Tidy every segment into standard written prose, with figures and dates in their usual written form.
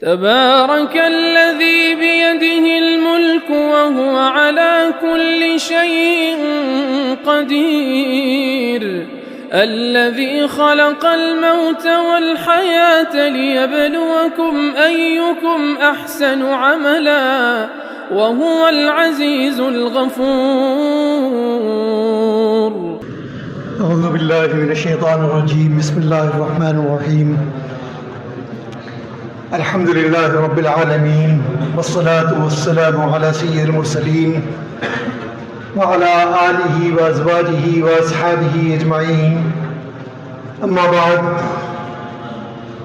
تبارك الذي بيده الملك وهو على كل شيء قدير الذي خلق الموت والحياة ليبلوكم أيكم أحسن عملا وهو العزيز الغفور. أعوذ بالله من الشيطان الرجيم. بسم الله الرحمن الرحيم. الحمد لله رب العالمين، والصلاة والسلام على سيد المرسلين وعلى آله وأزواجه وأصحابه أجمعين. أما بعد،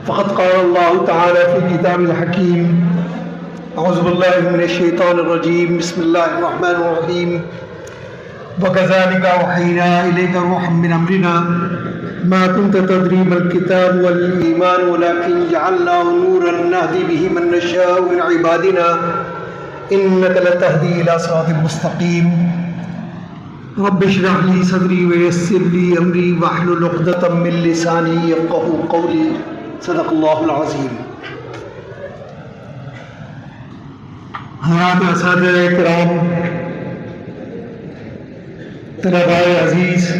فقد قال الله تعالى في كتابه الحكيم: أعوذ بالله من الشيطان الرجيم. بسم الله الرحمن الرحيم. وكذلك أوحينا إليك روحا من أمرنا ما كنت تدري ما الكتاب والإيمان ولكن جعلناه نورا نهدي به من نشاء من عبادنا إنك لتهدي إلى صراط مستقيم. رب اشرح لي صدري ويسر لي أمري واحلل عقدة من لساني يفقهوا قولي. صدق الله العظيم. حضرات اساتذہ کرام، طلباء عزیز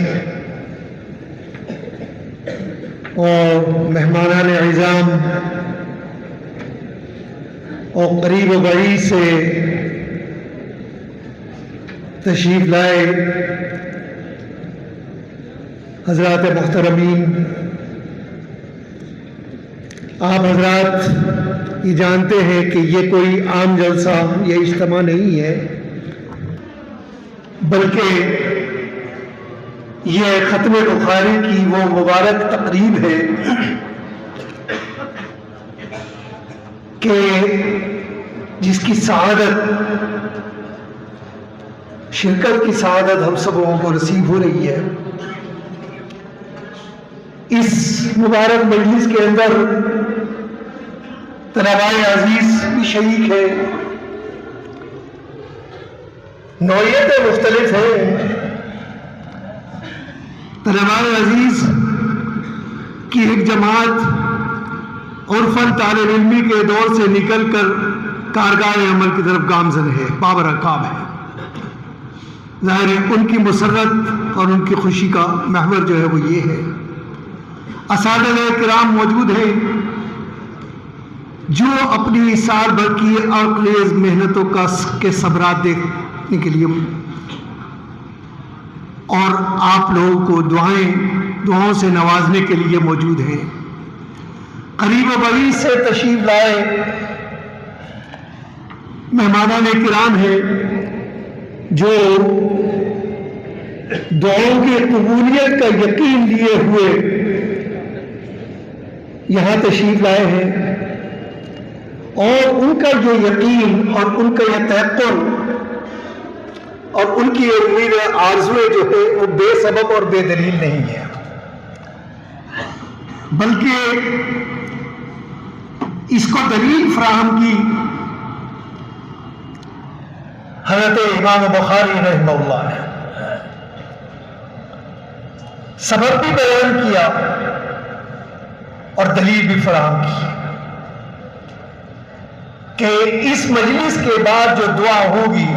اور مہمانان اعظام اور قریب و بعید سے تشریف لائے حضرات محترمین، آپ حضرات یہ جانتے ہیں کہ یہ کوئی عام جلسہ یا اجتماع نہیں ہے، بلکہ یہ ختم بخاری کی وہ مبارک تقریب ہے کہ جس کی سعادت، شرکت کی سعادت ہم سبوں کو نصیب ہو رہی ہے۔ اس مبارک مجلس کے اندر طلباء عزیز بھی شریک ہیں، نوعیتیں مختلف ہیں۔ طلباء عزیز کی ایک جماعت عرفاً طالب علمی کے دور سے نکل کر کارگاہ عمل کی طرف گامزن ہے، بابرکاب ہے۔ ظاہر ہے ان کی مسرت اور ان کی خوشی کا محور جو ہے وہ یہ ہے۔ اساتذہ کرام موجود ہیں جو اپنی سال بھر کی عرقریز محنتوں کے ثمرات دیکھنے کے لیے اور آپ لوگوں کو دعاؤں سے نوازنے کے لیے موجود ہیں۔ قریب و بعید سے تشریف لائے مہمانان کرام ہیں جو دعاؤں کی قبولیت کا یقین لیے ہوئے یہاں تشریف لائے ہیں، اور ان کا جو یقین اور ان کا یہ تیقن اور ان کی امید آرزویں جو ہے وہ بے سبب اور بے دلیل نہیں ہے، بلکہ اس کو دلیل فراہم کی حضرت امام بخاری رحمہ اللہ نے، سبب بھی بیان کیا اور دلیل بھی فراہم کی کہ اس مجلس کے بعد جو دعا ہوگی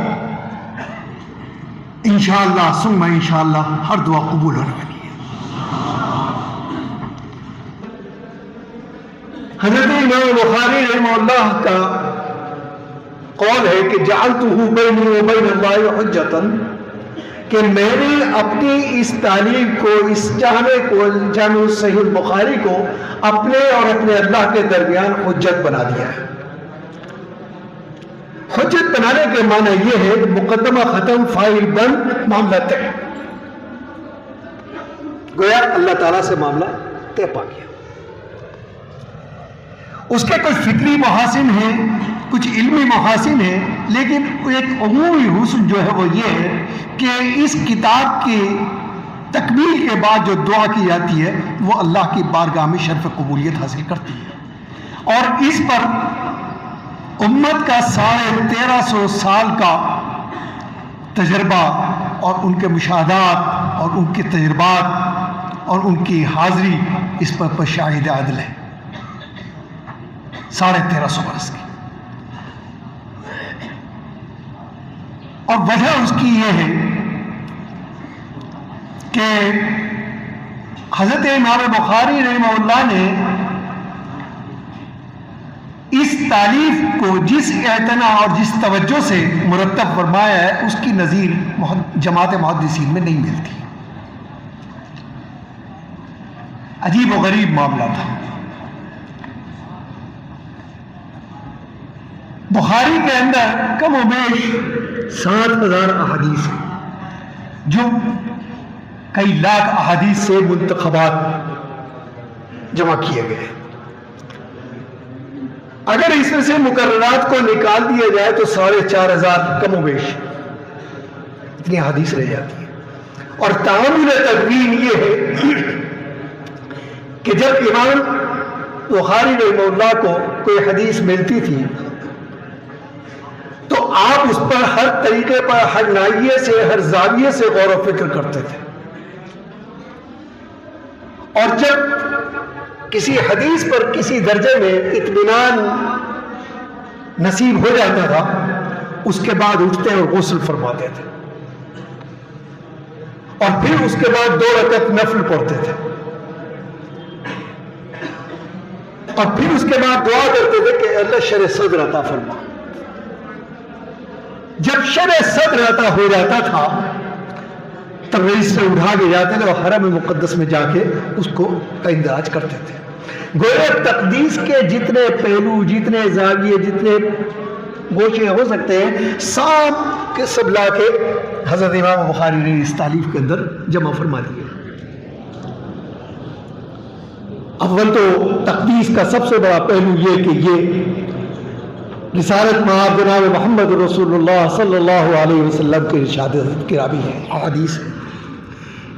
انشاءاللہ ثم انشاءاللہ ہر دعا قبول ہونے والی ہے۔ حضرت امام بخاری رحمہ اللہ کا قول ہے کہ جعلتہ بینی وبین اللہ حجۃ، کہ میں نے اپنی اس تعلیم کو، اس جامع صحیح البخاری کو اپنے اور اپنے اللہ کے درمیان حجت بنا دیا ہے۔ حجت بنانے کے معنی یہ ہے کہ مقدمہ ختم، فائل بند، معاملہ طے، گویا اللہ تعالیٰ سے معاملہ طے پا گیا۔ اس کے کچھ فکری محاسن ہیں، کچھ علمی محاسن ہیں، لیکن ایک عمومی حسن جو ہے وہ یہ ہے کہ اس کتاب کی تکمیل کے بعد جو دعا کی جاتی ہے وہ اللہ کی بارگاہ میں شرف قبولیت حاصل کرتی ہے، اور اس پر امت کا 1350 سال کا تجربہ اور ان کے مشاہدات اور ان کے تجربات اور ان کی حاضری اس پر شاہد عدل ہے۔ 1350 برس کی. اور وجہ اس کی یہ ہے کہ حضرت امام بخاری رحمہ اللہ نے اس تالیف کو جس اعتنا اور جس توجہ سے مرتب فرمایا ہے اس کی نظیر جماعت محدثین میں نہیں ملتی. عجیب و غریب معاملہ تھا. بخاری کے اندر کم و بیش 7000 احادیث ہیں جو کئی لاکھ احادیث سے منتخبات جمع کیے گئے. اگر اس میں سے مقررات کو نکال دیا جائے تو 4500 کم و بیش اتنی احادیث رہ جاتی ہیں. اور تعامل تدوین یہ ہے کہ جب امام بخاری رحمہ اللہ کو کوئی حدیث ملتی تھی تو آپ اس پر ہر طریقے پر ہر ناحیے سے ہر زاویے سے غور و فکر کرتے تھے. اور جب کسی حدیث پر کسی درجے میں اطمینان نصیب ہو جاتا تھا اس کے بعد اٹھتے اور غسل فرماتے تھے اور پھر اس کے بعد 2 رکعت نفل پڑھتے تھے اور پھر اس کے بعد دعا کرتے تھے کہ اللہ شرح صدر عطا فرما. جب شرح صدر عطا ہو جاتا تھا تب رئیس سے اٹھا کے جاتے تھے اور حرم مقدس میں جا کے اس کو اندراج کرتے تھے. گویا تقدیس کے جتنے پہلو جتنے زاویے جتنے گوشے ہو سکتے ہیں سب لا کے حضرت امام بخاری نے اس تالیف کے اندر جمع فرما دیے. اول تو تقدیس کا سب سے بڑا پہلو یہ کہ یہ رسالت مآب جناب محمد رسول اللہ صلی اللہ علیہ وسلم کے ارشاد گرامی ہے احادیث ہے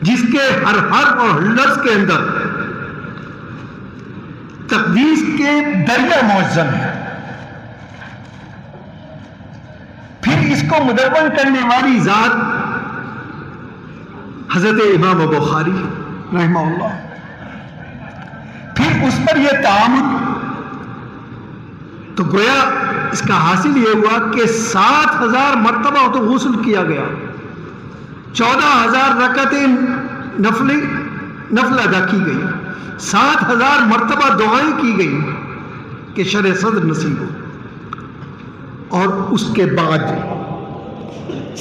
جس کے ہر حرف اور لفظ کے اندر تقدیس کے دریا معظم ہے. پھر اس کو مدون کرنے والی ذات حضرت امام بخاری رحمہ اللہ. پھر اس پر یہ تعامل تو گویا اس کا حاصل یہ ہوا کہ 7000 مرتبہ تو غسل کیا گیا, 14000 رکعتیں نفل ادا کی گئی, 7000 مرتبہ دعائیں کی گئی کہ شرح صدر نصیب ہو, اور اس کے بعد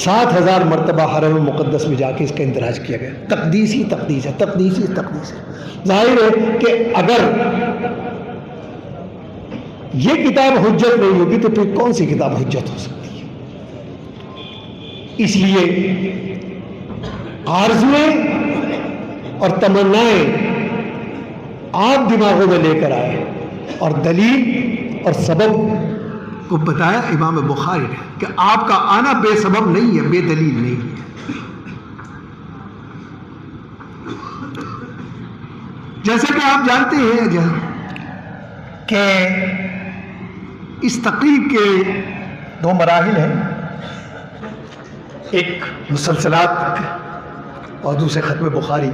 7000 مرتبہ حرم مقدس میں جا کے اس کا اندراج کیا گیا. تقدیس ہی تقدیس ہے, تقدیس ہی تقدیس ہے. ظاہر ہے کہ اگر یہ کتاب حجت نہیں ہوگی تو پھر کون سی کتاب حجت ہو سکتی ہے. اس لیے آرزویں اور تمنائیں آپ دماغوں میں لے کر آئے اور دلیل اور سبب کو بتایا امام بخاری نے کہ آپ کا آنا بے سبب نہیں ہے, بے دلیل نہیں ہے. جیسا کہ آپ جانتے ہیں کہ اس تقریب کے 2 مراحل ہیں, ایک مسلسلات اور دوسرے ختم بخاری.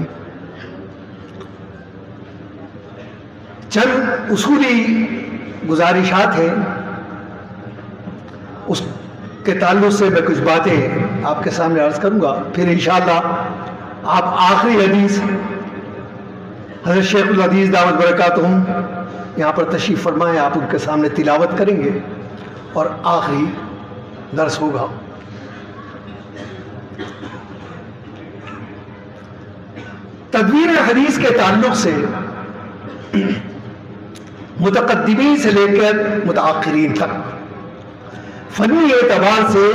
چند اصولی گزارشات ہیں, اس کے تعلق سے میں کچھ باتیں آپ کے سامنے عرض کروں گا. پھر انشاءاللہ آپ آخری حدیث حضرت شیخ الحدیث دعوت برکاتہم یہاں پر تشریف فرمائیں, آپ ان کے سامنے تلاوت کریں گے اور آخری درس ہوگا. تدوین حدیث کے تعلق سے متقدمین سے لے کر متاخرین تک فنی اعتبار سے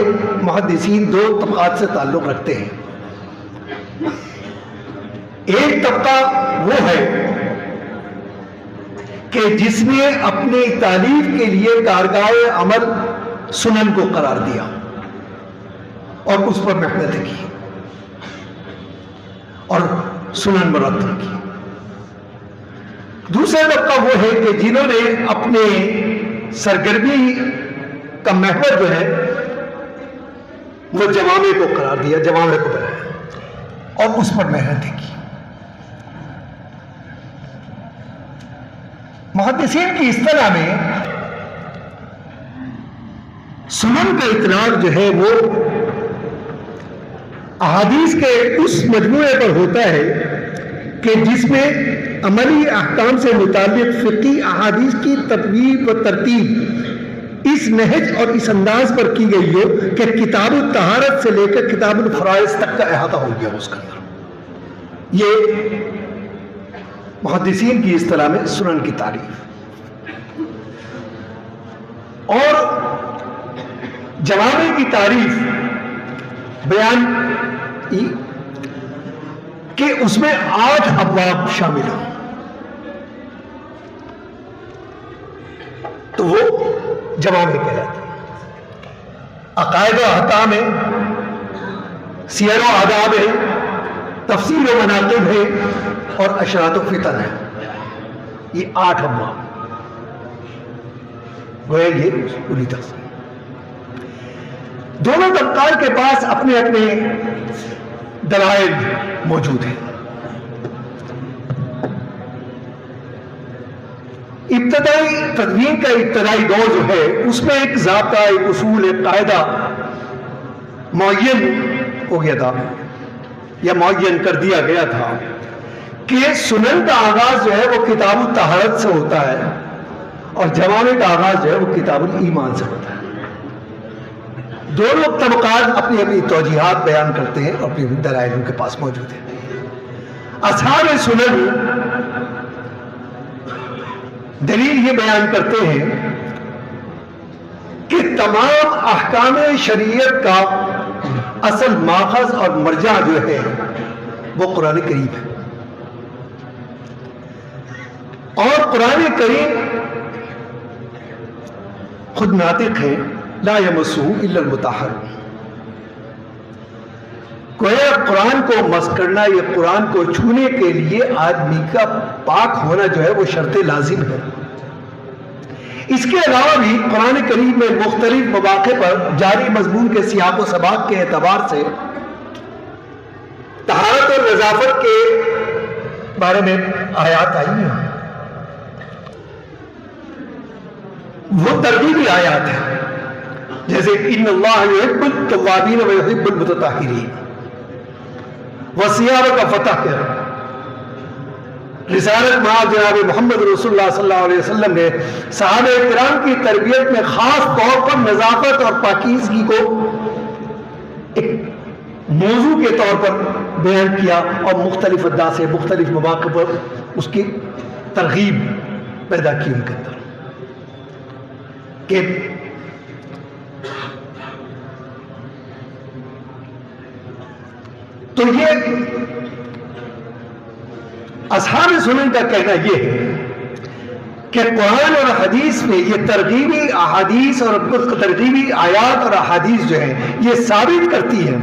محدثین 2 طبقات سے تعلق رکھتے ہیں. ایک طبقہ وہ ہے کہ جس نے اپنی تعلیف کے لیے کارگاہ عمل سنن کو قرار دیا اور اس پر محنت کی اور سنن مرتب کی. دوسرا طبقہ وہ ہے کہ جنہوں نے اپنے سرگرمی کا محور جو ہے وہ جوامع کو قرار دیا, جوامع کو بنایا اور اس پر محنت کی. محدثین کی اصطلاح میں سنن کا اطلاق جو ہے وہ احادیث کے اس مجموعے پر ہوتا ہے کہ جس میں عملی احکام سے متعلق فقہی احادیث کی تطبیق و ترتیب اس نہج اور اس انداز پر کی گئی ہو کہ کتاب الطہارت سے لے کر کتاب الفرائض تک کا احاطہ ہو گیا اس کے اندر. یہ محدثین کی اصطلاح میں سنن کی تعریف. اور جوامع کی تعریف بیان کہ اس میں 8 ابواب شامل ہیں. تو وہ جوامع کہلاتے ہیں. عقائد و احکام ہے، سیر و آداب ہے، تفسیر و مناقب ہے اور اشراط و فتن ہے. یہ 8 ابواب گویا یہ پوری تقسیم. دونوں طبقات کے پاس اپنے اپنے دلائل موجود ہیں. ابتدائی تدوین کا ابتدائی دور جو ہے اس میں ایک ضابطہ، ایک اصول، ایک قاعدہ معین ہو گیا تھا یا معین کر دیا گیا تھا کہ سنن کا آغاز جو ہے وہ کتاب الطہارت سے ہوتا ہے اور جوامع کا آغاز جو ہے وہ کتاب الایمان سے ہوتا ہے. دونوں طبقات اپنی اپنی توجیحات بیان کرتے ہیں اور اپنی دلائل ان کے پاس موجود ہیں. اصحاب سنن دلیل یہ بیان کرتے ہیں کہ تمام احکام شریعت کا اصل ماخذ اور مرجع جو ہے وہ قرآن کریم ہے. اور قرآن کریم خود ناطق ہے، لا یمسہ الا المطہرون. گویا قرآن کو مس کرنا، یہ قرآن کو چھونے کے لیے آدمی کا پاک ہونا جو ہے وہ شرط لازم ہے. اس کے علاوہ بھی قرآن کریم میں مختلف مواقع پر جاری مضمون کے سیاق و سباق کے اعتبار سے طہارت اور نظافت کے بارے میں آیات آئی ہیں. وہ ترغیبی آیات ہیں، جیسے ان اللہ یحب التوابین و یحب المتطہرین وثیابک فطہر. رسالت مآب جناب محمد رسول اللہ صلی اللہ علیہ وسلم نے صحابہ کرام کی تربیت میں خاص طور پر نظافت اور پاکیزگی کو ایک موضوع کے طور پر بیان کیا اور مختلف انداز سے مختلف مواقع پر اس کی ترغیب پیدا کی ان کے اندر کہ تو یہ اصحاب سنن کا کہنا یہ ہے کہ قرآن اور حدیث میں یہ ترغیبی احادیث اور ترغیبی آیات اور احادیث جو ہیں یہ ثابت کرتی ہیں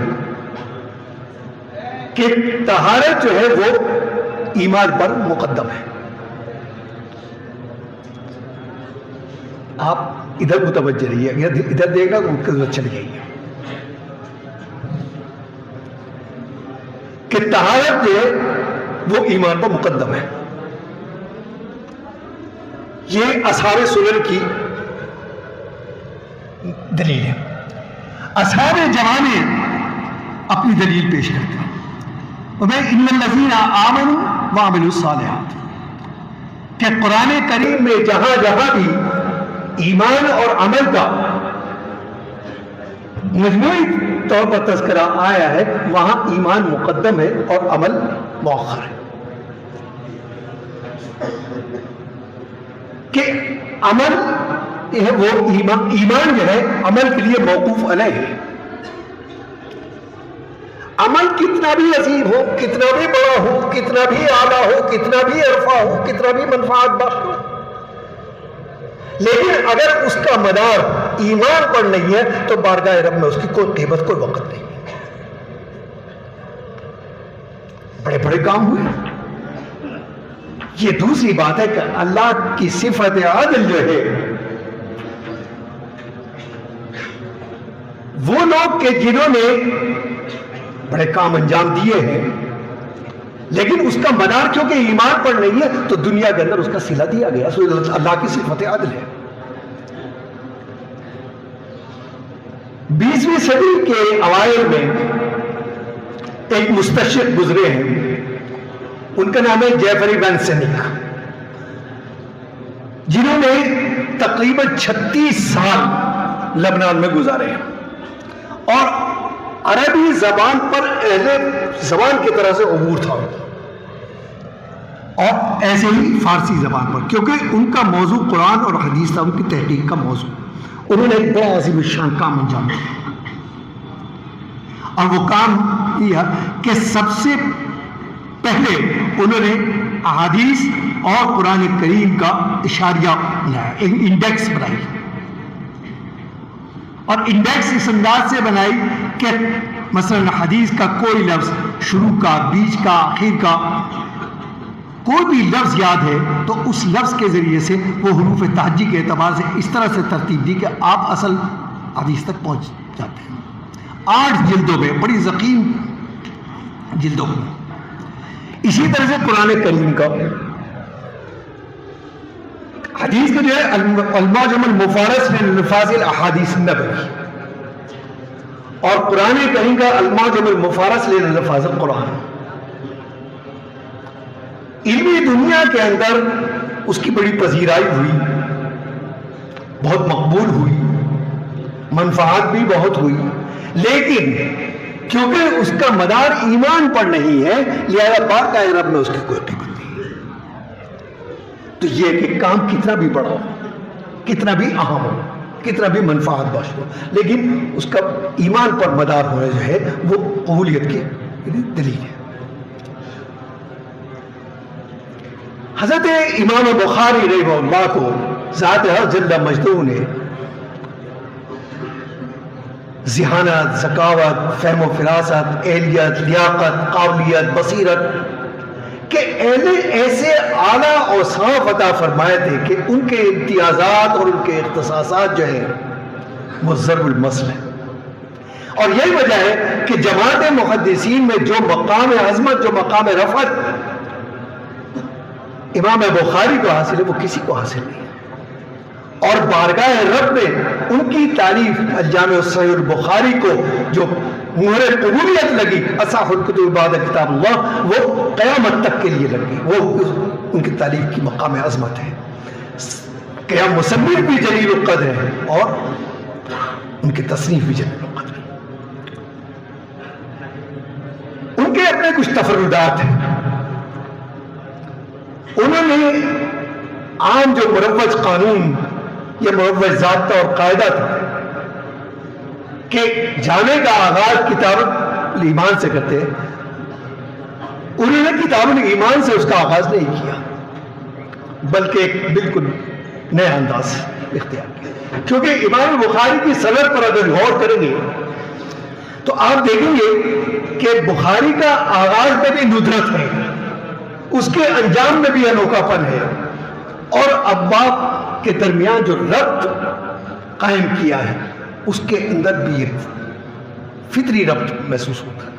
کہ طہارت جو ہے وہ ایمان پر مقدم ہے. آپ ادھر متوجہ رہیے، ادھر دے گا تو چل جائیے کہ طہارت جو ہے وہ ایمان پر مقدم ہے. یہ اصحاب سنن کی دلیل ہے. اصحاب جوامع اپنی دلیل پیش کرتے ہیں. ان الذین آمنوا وعملوا الصالحات کہ قرآن کریم میں جہاں جہاں بھی ایمان اور عمل کا مجموعی طور پر تذکرہ آیا ہے وہاں ایمان مقدم ہے اور عمل مؤخر ہے. کہ عمل وہ ایمان جو ہے عمل کے لیے موقوف علیہ ہے. عمل کتنا بھی عظیم ہو، کتنا بھی بڑا ہو، کتنا بھی اعلیٰ ہو، کتنا بھی عرفہ ہو، کتنا بھی منفعت بخش ہو، لیکن اگر اس کا مدار ایمان پر نہیں ہے تو بارگاہ رب میں اس کی کوئی قیمت، کوئی وقت نہیں. بڑے بڑے کام ہوئے. یہ دوسری بات ہے کہ اللہ کی صفت عدل جو ہے وہ لوگ کہ جنہوں نے بڑے کام انجام دیے ہیں لیکن اس کا مدار کیونکہ ایمان پر نہیں ہے تو دنیا کے اندر اس کا صلہ دیا گیا. سو اللہ کی صفت عدل ہے. 20ویں صدی کے اوائل میں ایک مستشرق گزرے ہیں, ان کا نام ہے جیفری وین سینک, جنہوں نے تقریباً 36 سال لبنان میں گزارے ہیں اور عربی زبان پر اہل زبان کی طرح سے عبور تھا, اور ایسے ہی فارسی زبان پر, کیونکہ ان کا موضوع قرآن اور حدیث تھا, ان کی تحقیق کا موضوع. انہوں نے ایک بڑا عظیم الشان کام انجام دیا, اور وہ کام یہ کہ سب سے پہلے انہوں نے احادیث اور قرآن کریم کا اشاریہ بنایا, انڈیکس بنائی, اور انڈیکس اس انداز سے بنائی کہ مثلا حدیث کا کوئی لفظ شروع کا, بیچ کا, آخر کا کوئی بھی لفظ یاد ہے تو اس لفظ کے ذریعے سے وہ حروف تہجی کے اعتبار سے اس طرح سے ترتیب دی کہ آپ اصل حدیث تک پہنچ جاتے ہیں. 8 جلدوں میں, بڑی ضخیم جلدوں میں. اسی طرح سے قرآن کریم کا حدیث کا جو ہے المعجم المفارس للفاظ الاحادیث النبوی, اور قرآن کریم کا المعجم المفارس للفاظ القرآن. علمی دنیا کے اندر اس کی بڑی پذیرائی ہوئی, بہت مقبول ہوئی, منفعات بھی بہت ہوئی, لیکن کیونکہ اس کا مدار ایمان پر نہیں ہے لہذا بارگاہ رب میں اس کی کوئی قیمت نہیں ہے. تو یہ کہ کام کتنا بھی بڑا ہو, کتنا بھی اہم ہو, کتنا بھی منفعت بخش ہو, لیکن اس کا ایمان پر مدار ہونا جو ہے وہ قبولیت کی دلیل ہے. حضرت امام بخاری رحمہ اللہ کو ذات جل مجدہ نے ذہانت, ذکاوت, فہم و فراست, اہلیت, لیاقت, قابلیت, بصیرت کے ایسے اعلیٰ اوصاف عطا فرمائے تھے کہ ان کے امتیازات اور ان کے اختصاصات جو ہیں وہ ضرب المثل ہیں. اور یہی وجہ ہے کہ جماعت محدثین میں جو مقام عظمت, جو مقام رفعت امام بخاری کو حاصل ہے وہ کسی کو حاصل نہیں ہے. اور بارگاہ رب میں ان کی تعریف الجامع الصحیح البخاری کو جو مہر قبولیت لگی, اصح الکتب بعد کتاب اللہ, وہ قیامت تک کے لیے لگی. وہ ان کی تعریف کی مقام عظمت ہے. قیام مصنف بھی جلیل القدر ہے اور ان کی تصنیف بھی جلیل القدر ہے. ان کے اپنے کچھ تفردات ہیں. انہوں نے عام جو مروج قانون یہ مروج ضابطہ اور قاعدہ تھا کہ جانے کا آغاز کتاب الایمان سے کرتے, انہوں نے کتاب الایمان سے اس کا آغاز نہیں کیا بلکہ ایک بالکل نیا انداز اختیار کیا. کیونکہ امام بخاری کی سند پر اگر غور کریں گے تو آپ دیکھیں گے کہ بخاری کا آغاز میں بھی ندرت ہے, اس کے انجام میں بھی انوکھا پن ہے, اور ابواب کے درمیان جو ربط قائم کیا ہے اس کے اندر بھی ایک فطری ربط محسوس ہوتا ہے.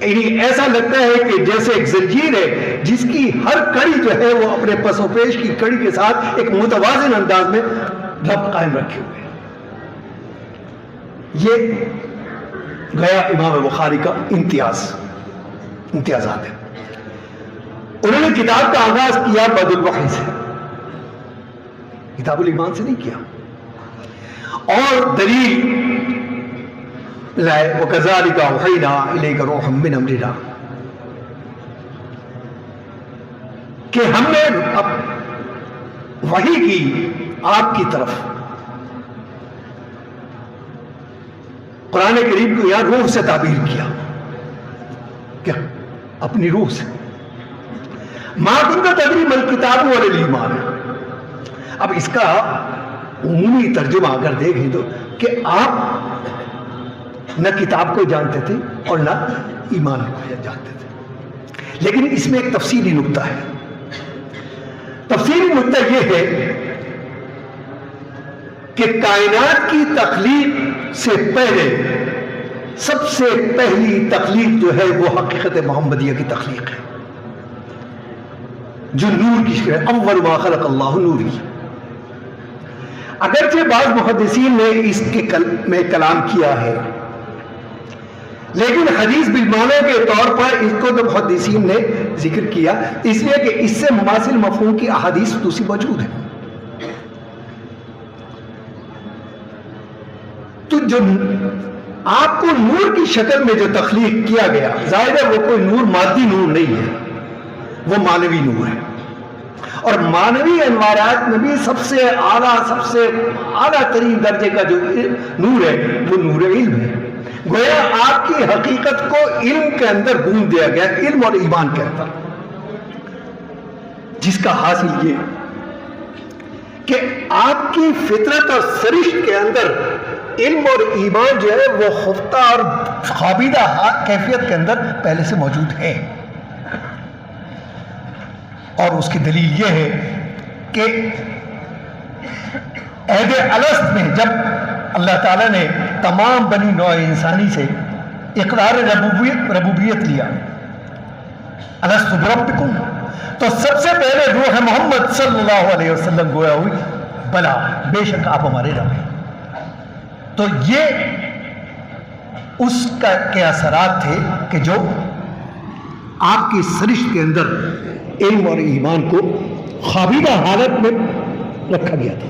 یعنی ایسا لگتا ہے کہ جیسے ایک زنجیر ہے جس کی ہر کڑی جو ہے وہ اپنے پس و پیش کی کڑی کے ساتھ ایک متوازن انداز میں ربط قائم رکھے ہوئے ہیں. یہ گیا امام بخاری کا امتیازات ہے. انہوں نے کتاب کا آغاز کیا بدء الوحی سے, کتاب الایمان سے نہیں کیا, اور دلیل لائے وَكَذَلِكَ أَوْحَيْنَا إِلَيْكَ رُوحًا مِّنْ أَمْرِنَا کہ ہم نے وحی کی آپ کی طرف. قرآن کریم کو یہاں روح سے تعبیر کیا کہ اپنی روح سے. ما كنت تدري ما الكتاب ولا الایمان. اب اس کا عمومی ترجمہ اگر دیکھیں تو کہ آپ نہ کتاب کو جانتے تھے اور نہ ایمان کو جانتے تھے, لیکن اس میں ایک تفصیلی نکتہ ہے. تفصیلی نکتہ یہ ہے کہ کائنات کی تخلیق سے پہلے سب سے پہلی تخلیق جو ہے وہ حقیقت محمدیہ کی تخلیق ہے. جو نور کی شکل ہے، اول ما خلق اللہ نوری. اگرچہ بعض محدثین نے اس کے میں کلام کیا ہے، لیکن حدیث بالمعنی کے طور پر اس کو تو محدثین نے ذکر کیا، اس لیے کہ اس سے مماثل مفہوم کی احادیث دوسری موجود ہے. تو جو آپ کو نور کی شکل میں جو تخلیق کیا گیا، ظاہر ہے وہ کوئی نور مادی نور نہیں ہے، وہ معنوی نور ہے. اور معنوی انوارات میں بھی سب سے اعلیٰ ترین درجے کا جو نور ہے وہ نور علم ہے. گویا آپ کی حقیقت کو علم کے اندر گوندھ دیا گیا، علم اور ایمان کے اندر، جس کا حاصل یہ کہ آپ کی فطرت اور سرشت کے اندر علم اور ایمان جو ہے وہ خفتہ اور خوابیدہ کیفیت کے اندر پہلے سے موجود ہے. اور اس کی دلیل یہ ہے کہ عہد الست میں جب اللہ تعالیٰ نے تمام بنی نوع انسانی سے اقرار ربوبیت لیا، الست بربکم، تو سب سے پہلے روح محمد صلی اللہ علیہ وسلم گویا ہوئی بلا، بے شک آپ ہمارے رب ہیں. تو یہ اس کے اثرات تھے کہ جو آپ کی سرشت کے اندر علم اور ایمان کو خوابیدہ حالت میں رکھا گیا تھا.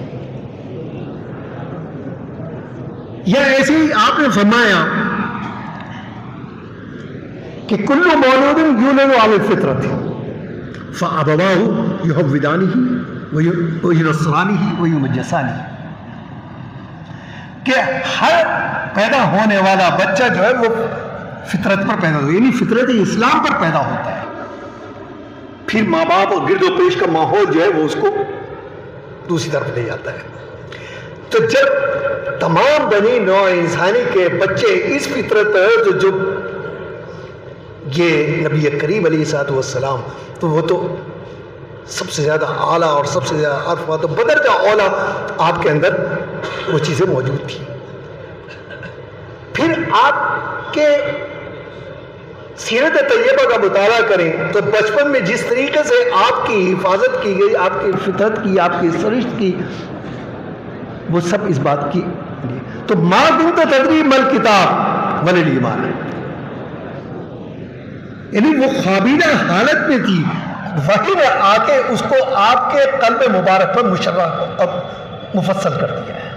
یا ایسے ہی آپ نے فرمایا کہ کل مولود یولد علی الفطرۃ فابواہ یحودانہ وینصرانہ ویمجسانہ، کہ ہر پیدا ہونے والا بچہ جو ہے وہ فطرت پر پیدا ہوتا ہے، یعنی فطرت اسلام پر پیدا ہوتا ہے. پھر ماں باپ اور گرد و پیش کا ماحول جو ہے وہ اس کو دوسری طرف لے جاتا ہے. تو جب تمام بنی نوع انسانی کے بچے اس فطرت پر جو یہ نبی کریم علیہ الصلوۃ والسلام، تو وہ تو سب سے زیادہ اعلیٰ اور سب سے زیادہ عرف تو بدرجہ اولا آپ کے اندر وہ چیزیں موجود تھیں. پھر آپ کے سیرت طیبہ کا مطالعہ کریں تو بچپن میں جس طریقے سے آپ کی حفاظت کی گئی، آپ کی فطرت کی، آپ کی سرشت کی، وہ سب اس بات کی. تو ما کنت تدری ما الکتاب ولا الایمان، یعنی وہ خوابیدہ حالت میں تھی، وحی نے آ کے اس کو آپ کے قلب مبارک پر مشرح اور مفصل کر دیا ہے.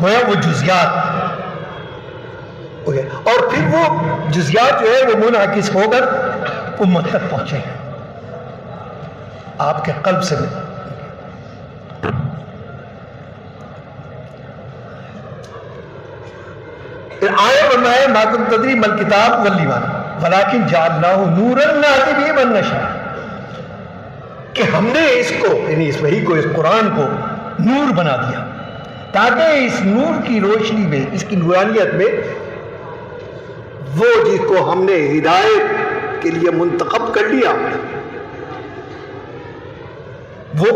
گویا وہ جزیات ہو گئے، اور پھر وہ جزیات جو ہے وہ منعکس ہو کر امت تک پہنچے ہیں آپ کے قلب سے. پھر آیا فرمایا ما کنت تدری ما الکتاب والایمان ولکن جعلناہ نورا نہدی بہ من نشاء، کہ ہم نے اس کو، یعنی اس وحی کو، اس قرآن کو نور بنا دیا تاکہ اس نور کی روشنی میں، اس کی نورانیت میں، وہ جس کو ہم نے ہدایت کے لیے منتخب کر لیا وہ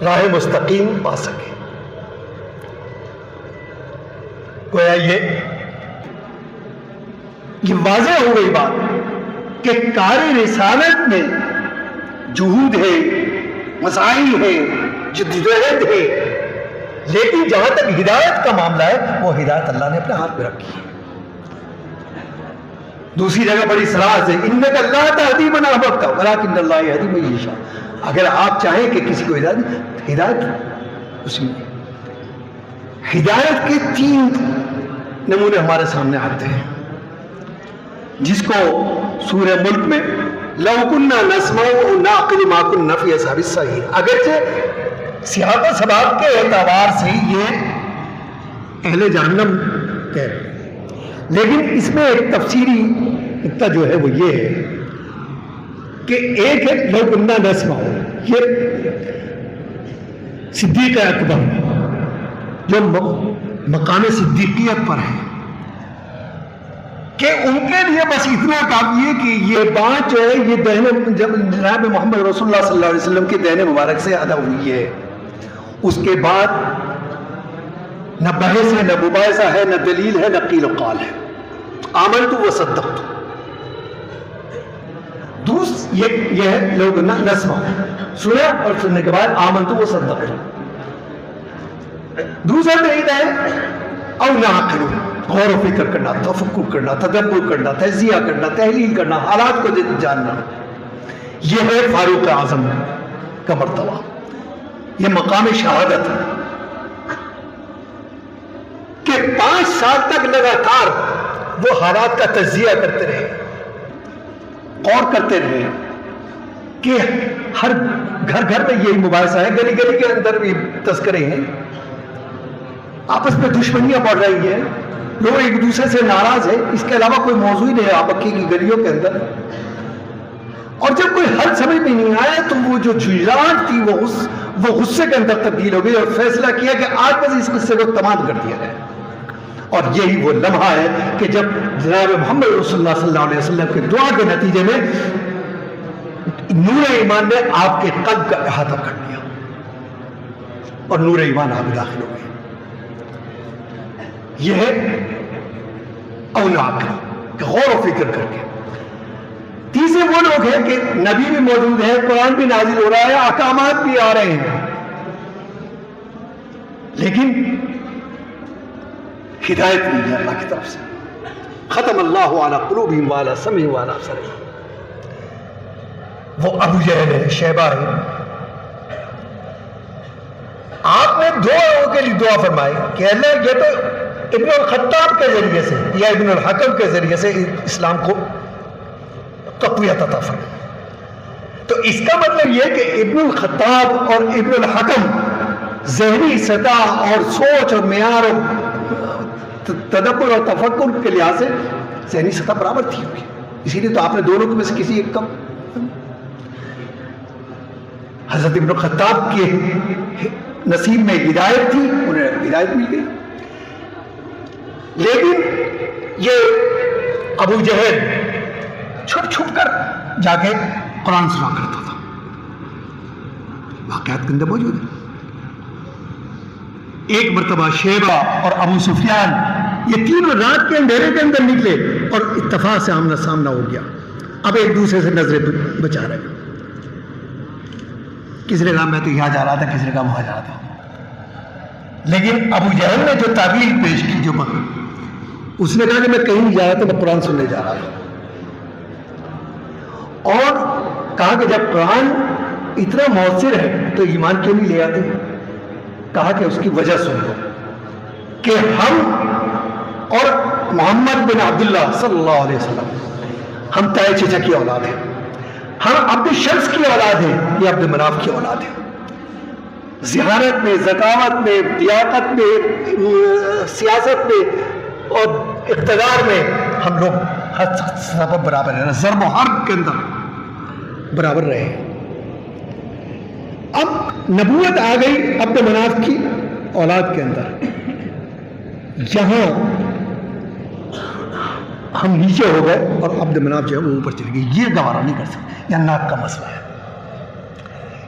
راہ مستقیم پا سکے. گویا یہ واضح ہو گئی بات کہ کار رسالت میں جہود ہے، مسائل ہے، جدوجہد ہے، لیکن جہاں تک ہدایت کا معاملہ ہے وہ ہدایت اللہ نے اپنے ہاتھ میں رکھی ہے. دوسری جگہ بڑی صراحت سے انک لا تہدی من احببت ولکن اللہ یہدی من یشاء، اگر آپ چاہیں کہ کسی کو ہدایت اس میں ہدایت کے 3 نمونے ہمارے سامنے آتے ہیں، جس کو سورہ ملک میں لو کنا نسمع او نعقل ما كنا فی اصحاب السعیر، اگرچہ سیاق و سباق کے اعتبار سے یہ اہل جہنم کہہ رہے ہیں، لیکن اس میں ایک تفسیری نکتہ جو ہے وہ یہ ہے کہ ایک ہے لو کنا نسمع، یہ صدیق اکبر جو مقام صدیقیت پر ہے کہ ان کے لیے بس اتنا کافی ہے کہ یہ بات جو ہے یہ جناب محمد رسول اللہ صلی اللہ علیہ وسلم کے دہن مبارک سے ادا ہوئی ہے، اس کے بعد نہ بحث ہے، نہ مباحثہ ہے، نہ دلیل ہے، نہ قیل و قال ہے. آمنت و صدقت. یہ ہے لوگ نسمہ سنا اور سننے کے بعد آمنت و صدقت. دوسرا طریقہ ہے او نعقل، غور و فکر کرنا، تفکر کرنا، تدبر کرنا، تجزیہ کرنا، تحلیل کرنا، حالات کو جاننا. یہ ہے فاروق اعظم کا مرتبہ، یہ مقام شہادت ہے کہ 5 سال تک لگاتار وہ حالات کا تجزیہ کرتے رہے، غور کرتے رہے کہ ہر گھر گھر میں یہی مباحثہ ہے، گلی گلی کے اندر بھی تذکرے ہیں، آپس میں دشمنیاں بڑھ رہی ہیں، لوگ ایک دوسرے سے ناراض ہیں، اس کے علاوہ کوئی موضوع ہی نہیں ہے مکی کی گلیوں کے اندر. اور جب کوئی حل سمجھ میں نہیں آیا تو وہ جو جھنجھلاہٹ تھی وہ غصے کے اندر تبدیل ہو گئی اور فیصلہ کیا کہ آج بس اس قصے کو تمام کر دیا جائے. اور یہی وہ لمحہ ہے کہ جب جناب محمد رسول اللہ صلی اللہ علیہ وسلم کے دعا کے نتیجے میں نور ایمان نے آپ کے قلب کا احاطہ کر لیا اور نور ایمان آپ داخل ہو گئے. یہ ہے اوناق کہ غور و فکر کر کے. تیسرے وہ لوگ ہیں کہ نبی بھی موجود ہے، قرآن بھی نازل ہو رہا ہے، احکامات بھی آ رہے ہیں، لیکن ہدایت نہیں ہے اللہ کی طرف سے. ختم اللہ علی قلوبہم وعلی سمعہم وعلی ابصارہم. وہ ابو جہل ہے، شیبہ ہے. آپ نے 2 لوگوں کے لیے دعا فرمائی کہ اللہ یہ تو ابن الخطاب کے ذریعے سے یا ابن الحکم کے ذریعے سے اسلام کو تقویت عطا فرمائے. تو اس کا مطلب یہ کہ ابن الخطاب اور ابن الحکم ذہنی سطح اور سوچ اور معیار اور تدبر اور تفکر کے لحاظ سے ذہنی سطح برابر تھی ہوگی، اسی لیے تو آپ نے دونوں میں سے کسی ایک کم. حضرت ابن الخطاب کے نصیب میں ہدایت تھی، انہیں ہدایت مل گئی. لیکن یہ ابو جہل چھپ چھپ کر جا کے قرآن سنا کرتا تھا. واقعات کے اندر موجود ہے. ایک مرتبہ شیبہ اور ابو سفیان یہ تینوں رات کے اندھیرے کے اندر نکلے اور اتفاق سے آمنا سامنا ہو گیا. اب ایک دوسرے سے نظریں بچا رہے ہیں. کس نے کہا میں تو یہاں جا رہا تھا، کس نے کہا وہاں جا رہا تھا. لیکن ابو جہل نے جو تعبیر پیش کی، جو اس نے کہا کہ میں کہیں نہیں جا رہا تھا، میں قرآن سننے جا رہا تھا. اور کہا کہ جب قرآن اتنا مؤثر ہے تو ایمان کیوں نہیں لے آتے؟ کہا کہ اس کی وجہ سن لو کہ ہم اور محمد بن عبداللہ صلی اللہ علیہ وسلم ہم طے چچا کی اولاد ہیں، ہم عبد الشمس کی اولاد ہیں، یہ عبد مناف کی اولاد ہیں. ذہانت میں، ذکاوت میں، لیاقت میں، سیاست میں اور اقتدار میں ہم لوگ ہر سبب برابر ہیں، ضرب و حرب کے اندر برابر رہے ہیں. اب نبوت آ گئی عبد مناف کی اولاد کے اندر، یہاں ہم نیچے ہو گئے اور عبد مناف جو ہے وہ اوپر چلے گئے. یہ گوارا نہیں کر سکتے، یہ ناک کا مسئلہ ہے.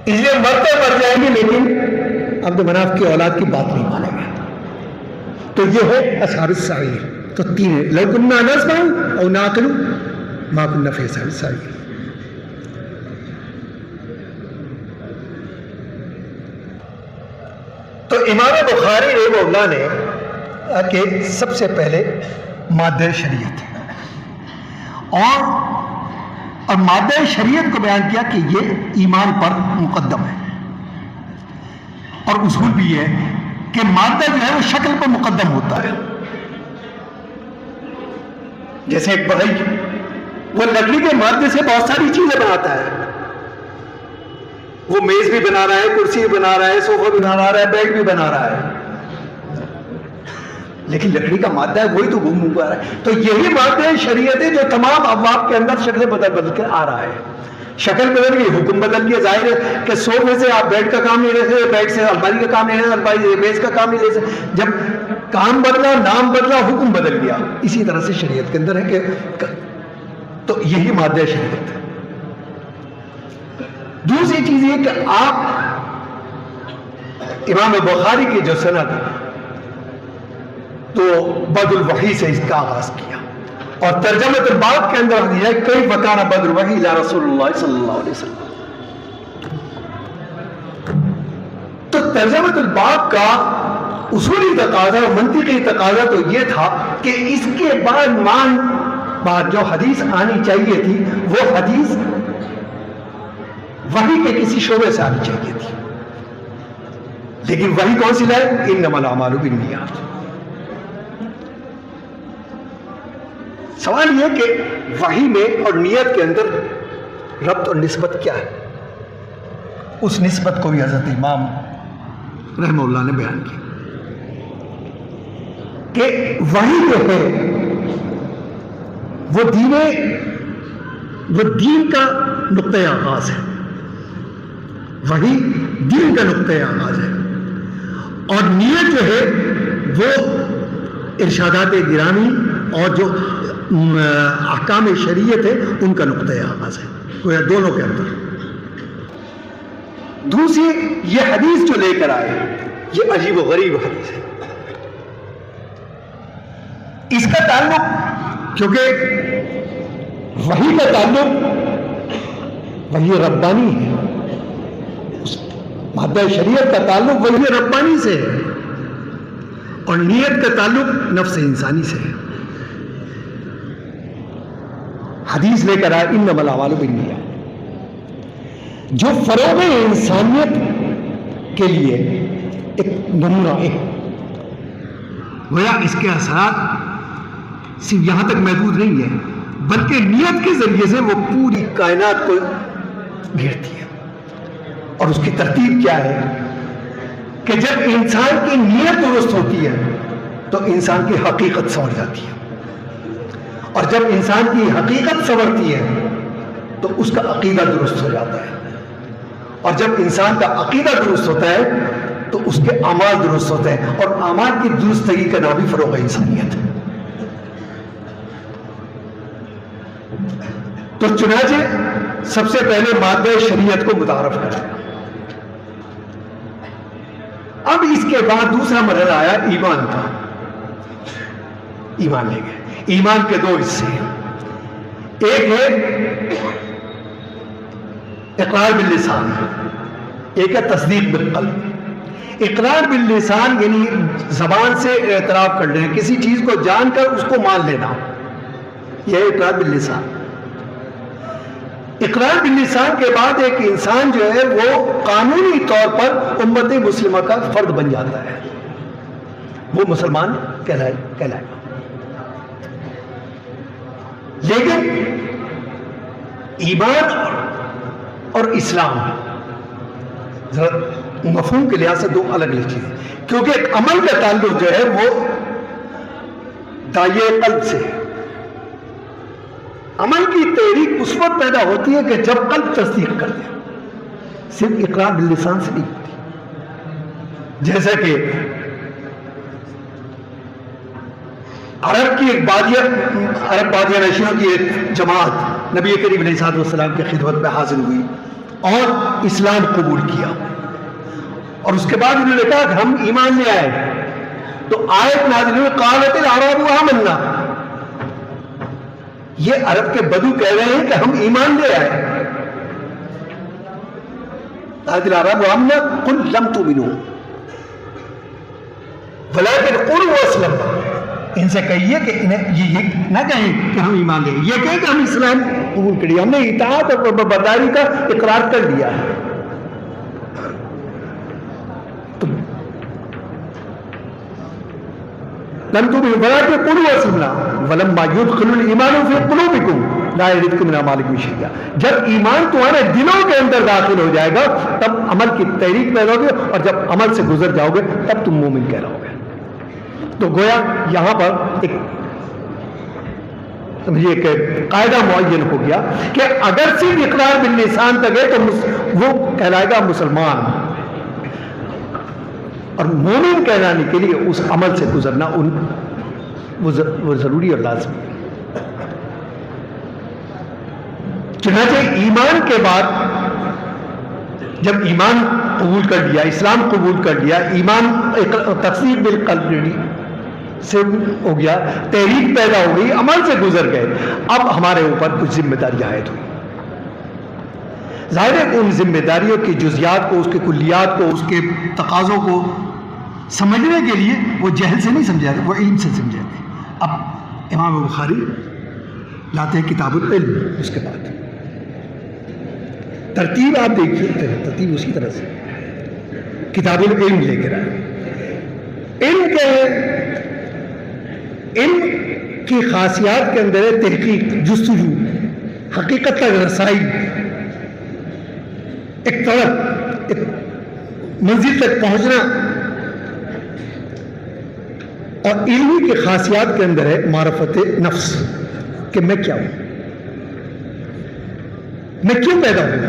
اس لیے مرتے مر جائیں گے لیکن عبد مناف کی اولاد کی بات نہیں مانیں گے. تو یہ ہے اصحاب السعیر. تو 3 ہے، لو کنا نسمع او نعقل ما کنا فی اصحاب السعیر. تو امام بخاری رحمہ اللہ نے کہ سب سے پہلے مادہ شریعت اور مادہ شریعت کو بیان کیا کہ یہ ایمان پر مقدم ہے. اور اصول بھی یہ ہے کہ مادہ جو ہے وہ شکل پر مقدم ہوتا ہے. جیسے ایک بڑھئی وہ لکڑی کے مادے سے بہت ساری چیزیں بناتا ہے. وہ میز بھی بنا رہا ہے، کرسی بھی بنا رہا ہے، صوفہ بھی بنا رہا ہے، بیڈ بھی بنا رہا ہے، لیکن لکڑی کا مادہ ہے وہی تو گم ہوا رہا ہے. تو یہی مادہ شریعت ہے جو تمام ابواب کے اندر شکل بدل کے آ رہا ہے. شکل بدل گئی، حکم بدل گیا. ظاہر ہے کہ صوفے سے آپ بیڈ کا کام نہیں لے سکتے، بیڈ سے الماری کا کام نہیں لے سکتے، الماری سے میز کا کام نہیں لے سکتے. جب کام بدلا، نام بدلا، حکم بدل گیا. اسی طرح سے شریعت کے اندر ہے کہ تو یہی مادہ شریعت ہے. دوسری چیز یہ کہ آپ امام بخاری کی جو سند تو بعد الوحی سے اس کا آغاز کیا اور ترجمۃ الباب کے اندر دیا ہے کئی فکان بدر وحی الی رسول اللہ صلی اللہ علیہ وسلم. تو ترجمۃ الباب کا اصولی تقاضا اور منطقی تقاضا تو یہ تھا کہ اس کے بعد جو حدیث آنی چاہیے تھی وہ حدیث وحی کے کسی شعبے سے آنی چاہیے تھی. لیکن وحی کون سی لائے؟ انما الاعمال بالنیات. سوال یہ کہ وحی میں اور نیت کے اندر ربط اور نسبت کیا ہے؟ اس نسبت کو بھی حضرت امام رحمہ اللہ نے بیان کی کہ وحی جو ہے وہ دین کا نقطۂ آغاز ہے. وحی دین کا نقطۂ آغاز ہے اور نیت جو ہے وہ ارشادات گرامی اور جو احکام شریعت ہے ان کا نقطۂ آغاز ہے. گویا دونوں کے اندر. دوسری یہ حدیث جو لے کر آئے یہ عجیب و غریب حدیث ہے. اس کا تعلق کیونکہ وحی کا تعلق وحی ربانی ہے, مادہ شریعت کا تعلق وحی ربانی سے ہے اور نیت کا تعلق نفس انسانی سے ہے. حدیث لے کر آئے انما الاعمال بالنیات جو فروغ انسانیت کے لیے ایک نمونہ ہے. گویا اس کے اثرات صرف یہاں تک محدود نہیں ہے بلکہ نیت کے ذریعے سے وہ پوری کائنات کو گھیرتی ہے. اور اس کی ترتیب کیا ہے کہ جب انسان کی نیت درست ہوتی ہے تو انسان کی حقیقت سنور جاتی ہے اور جب انسان کی حقیقت سنورتی ہے تو اس کا عقیدہ درست ہو جاتا ہے اور جب انسان کا عقیدہ درست ہوتا ہے تو اس کے اعمال درست ہوتے ہیں اور اعمال کی درستگی کا نام ہی فروغ انسانیت ہے. تو چنانچہ سب سے پہلے مادہ شریعت کو متعارف کر دیا. اب اس کے بعد دوسرا مرحلہ آیا ایمان کا. ایمان لے گئے. ایمان کے دو حصے ہیں. ایک ہے اقرار باللسان, ایک ہے تصدیق بالقلب. اقرار باللسان یعنی زبان سے اعتراف کر لینا, کسی چیز کو جان کر اس کو مان لینا, یہ ہے اقرار باللسان. اقرار باللسان کے بعد ایک انسان جو ہے وہ قانونی طور پر امت مسلمہ کا فرد بن جاتا ہے, وہ مسلمان کہلائے گا. لیکن ایمان اور اسلام ذرا مفہوم کے لحاظ سے دو الگ الگ چیزیں, کیونکہ عمل کا تعلق جو ہے وہ داعیے قلب سے ہے. عمل کی تحریک اس وقت پیدا ہوتی ہے کہ جب قلب تصدیق کر دے, صرف اقرار باللسان سے نہیں ہوتی. جیسا کہ عرب کی ایک بادیہ نشینوں کی ایک جماعت نبی کریم علیہ السلام کی خدمت میں حاضر ہوئی اور اسلام قبول کیا اور اس کے بعد انہوں نے کہا کہ ہم ایمان لے آئے, تو آیت نازل ہوئی قالت الاعراب آمنا. یہ عرب کے بدو کہہ رہے ہیں کہ ہم ایمان لے آئے. قالت الاعراب آمنا قل لم تؤمنوا ولكن قولوا اسلمنا. ان سے کہیے کہ انہیں یہ نہ کہیں کہ ہم ایمان لے, یہ کہیں کہ ہم اسلام قبول کر لیا, ہم نے اطاعت اور برداری کا اقرار کر لیا ہے. لم تؤمنوا ولكن قولوا اسلمنا ولما يدخل الايمان في قلوبكم لا يلدكم من اعمالكم شيئا. جب ایمان تمہارے دلوں کے اندر داخل ہو جائے گا تب عمل کی تحریک پیدا ہوگی اور جب عمل سے گزر جاؤ گے تب تم مومن کہلاؤ گے. تو گویا یہاں پر ایک سمجھیے کہ قاعدہ معین ہو گیا کہ اگر صرف اقرار باللسان تک ہے تو وہ کہلائے گا مسلمان, اور مومن کہلانے کے لیے اس عمل سے گزرنا وہ ضروری اور لازمی ہے. چنانچہ ایمان کے بعد جب ایمان قبول کر لیا, اسلام قبول کر لیا, ایمان تصدیق بالقلب سے ہو گیا، تحریک پیدا ہو گئی، عمل سے گزر گئے، اب ہمارے اوپر کچھ ذمہ داریاں عائد ہوئی۔ ظاہر ہے ان ذمہ داریوں کی جزیات کو، اس کے کلیات کو، اس کے تقاضوں کو سمجھنے کے لیے وہ جہل سے نہیں سمجھاتے، وہ علم سے سمجھاتے۔ اب امام بخاری لاتے ہیں کتاب العلم، اس کے بعد ترتیب آپ دیکھیے، ترتیب اسی طرح سے کتاب العلم لے کر آئے۔ علم کیا ہے؟ علم کی خاصیات کے اندر ہے تحقیق، جستجو، حقیقت تک رسائی، ایک طلب، ایک منزل تک پہنچنا۔ اور علم کی خاصیات کے اندر ہے معرفت نفس، کہ میں کیا ہوں، میں کیوں پیدا ہوں،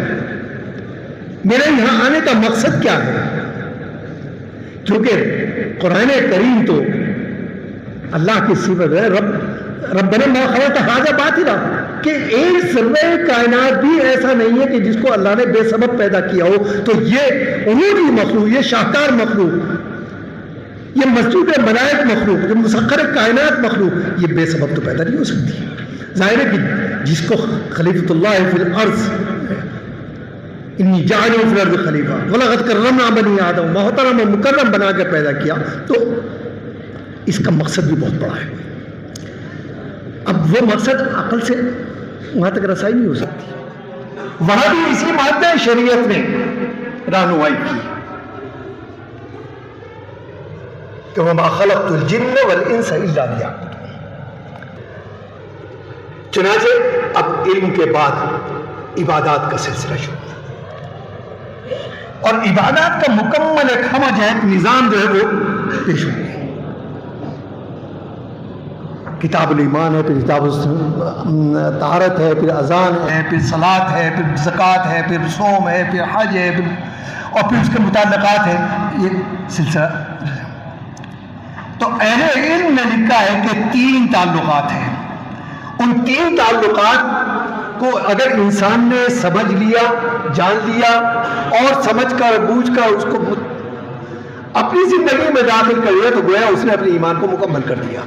میرے یہاں آنے کا مقصد کیا ہے۔ کیونکہ قرآن کریم تو اللہ کی صفت ہے، ربنا ما خلقت ھذا باطلا، کہ ایک ذرہ کائنات بھی ایسا نہیں ہے کہ جس کو اللہ نے بے سبب پیدا کیا ہو۔ تو یہ عمودی مخلوق، یہ شاہکار مخلوق، یہ مسجود ملائک مخلوق، یہ مسخر کائنات مخلوق، یہ بے سبب تو پیدا نہیں ہو سکتی۔ ظاہر ہے کہ جس کو خلیفۃ اللہ فی الارض، انی جاعل فی الارض خلیفہ ولقد کرمنا بنی آدم، محترم و مکرم بنا کے پیدا کیا، تو اس کا مقصد بھی بہت بڑا ہے۔ اب وہ مقصد عقل سے وہاں تک رسائی نہیں ہو سکتی، وہاں بھی اسی مادہ شریعت نے رہنمائی کی کہ وما خلقت الجن والانس الا لیعبدون۔ چنانچہ اب علم کے بعد عبادات کا سلسلہ شروع، اور عبادات کا مکمل ایک ہمہ جہت نظام جو ہے وہ پیش ہو گیا۔ کتاب الایمان ہے، پھر کتاب طہارت ہے، پھر اذان ہے، پھر صلاۃ ہے، پھر زکوٰۃ ہے، پھر صوم ہے، پھر حج ہے، اور پھر اس کے متعلقات ہے، یہ سلسلہ۔ تو اہل علم نے لکھا ہے کہ 3 تعلقات ہیں، ان 3 تعلقات کو اگر انسان نے سمجھ لیا، جان لیا، اور سمجھ کر بوجھ کر اس کو اپنی زندگی میں داخل کر لیا، تو گویا اس نے اپنے ایمان کو مکمل کر دیا۔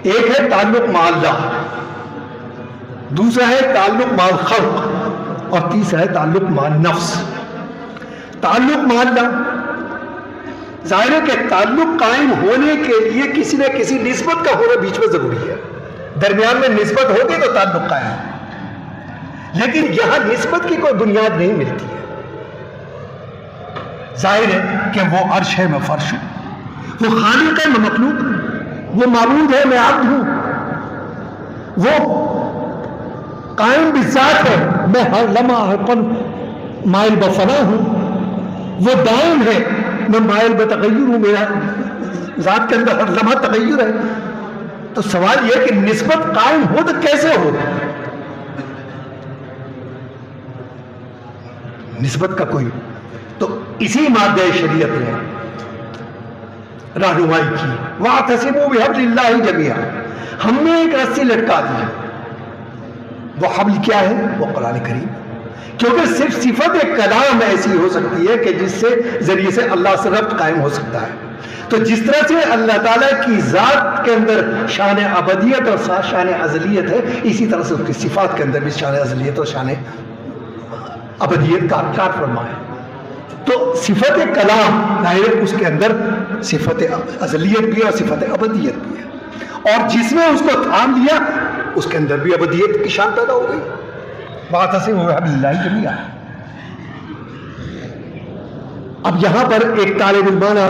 ایک ہے تعلق مع اللہ، دوسرا ہے تعلق مع الخلق، اور تیسرا ہے تعلق مع النفس۔ تعلق مع اللہ، ظاہر ہے کہ تعلق قائم ہونے کے لیے کسی نہ کسی نسبت کا ہونا بیچ میں ضروری ہے، درمیان میں نسبت ہوگی تو تعلق قائم ہے، لیکن یہاں نسبت کی کوئی بنیاد نہیں ملتی ہے۔ ظاہر ہے کہ وہ عرش ہے، میں فرش ہوں، وہ خالق ہے، میں مخلوق ہوں، وہ معبود ہے، میں عبد ہوں، وہ قائم بذات ہے، میں ہر لمحہ ہر پل مائل بفنا ہوں، وہ دائم ہے، میں مائل بتغیر ہوں، میرا ذات کے اندر ہر لمحہ تغیر ہے۔ تو سوال یہ کہ نسبت قائم ہو تو کیسے ہو؟ نسبت کا کوئی، تو اسی مادہ شریعت نے رہنمائی کی، وَاعْتَصِمُوا بِحَبْلِ اللَّهِ جَمِيعًا، ہم نے ایک رسی لٹکا دی، وہ حبل کیا ہے؟ وہ قرآن کریم، کیونکہ صرف صفت کلام ایسی ہو سکتی ہے کہ جس سے ذریعے سے اللہ سے ربط قائم ہو سکتا ہے۔ تو جس طرح سے اللہ تعالیٰ کی ذات کے اندر شان ابدیت اور شان ازلیت ہے، اسی طرح سے اس کی صفات کے اندر بھی شان ازلیت اور شان ابدیت کا کار فرما ہے۔ تو صفت کلام ظاہر اس کے اندر صفت ازلیت بھی ہے اور صفت ابدیت بھی ہے، اور جس نے اس کو تھام لیا اس کے اندر بھی ابدیت کی شان پیدا ہو گئی۔ وَاعْتَصِمُوا بِحَبْلِ اللَّهِ جَمِيعًا۔ اب یہاں پر ایک طالب علمانہ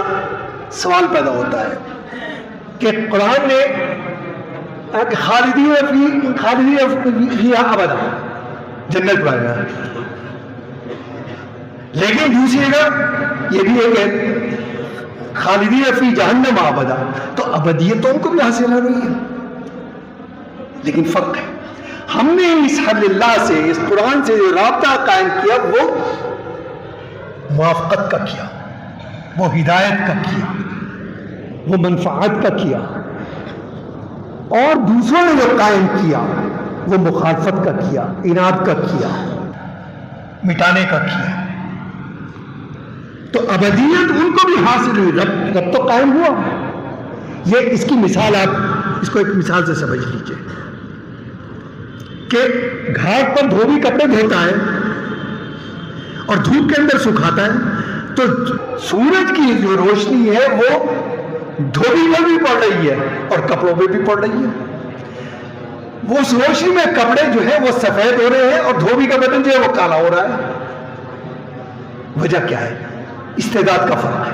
سوال پیدا ہوتا ہے کہ قرآن نے خالدین فیہا ابدا جنت میں، لیکن دوسری جگہ یہ بھی ہے کہ خالدین فی جہنم ابدا، تو ابدیت تو ان کو بھی حاصل ہو رہی ہے، لیکن فرق ہے۔ ہم نے اس حبل اللہ سے، اس قرآن سے جو رابطہ قائم کیا وہ موافقت کا کیا، وہ ہدایت کا کیا، وہ منفعت کا کیا، اور دوسروں نے جو قائم کیا وہ مخالفت کا کیا، اناد کا کیا، مٹانے کا کیا۔ تو ابدیت ان کو بھی حاصل ہوئی، رب تو قائم ہوا، یہ اس کی مثال آپ اس کو ایک مثال سے سمجھ لیجئے کہ گھاٹ پر دھوبی کپڑے دھوتا ہے اور دھوپ کے اندر سکھاتا ہے، تو سورج کی جو روشنی ہے وہ دھوبی میں بھی پڑ رہی ہے اور کپڑوں میں بھی پڑ رہی ہے۔ وہ اس روشنی میں کپڑے جو ہے وہ سفید ہو رہے ہیں اور دھوبی کا بدن جو ہے وہ کالا ہو رہا ہے۔ وجہ کیا ہے؟ استعداد کا فرق ہے۔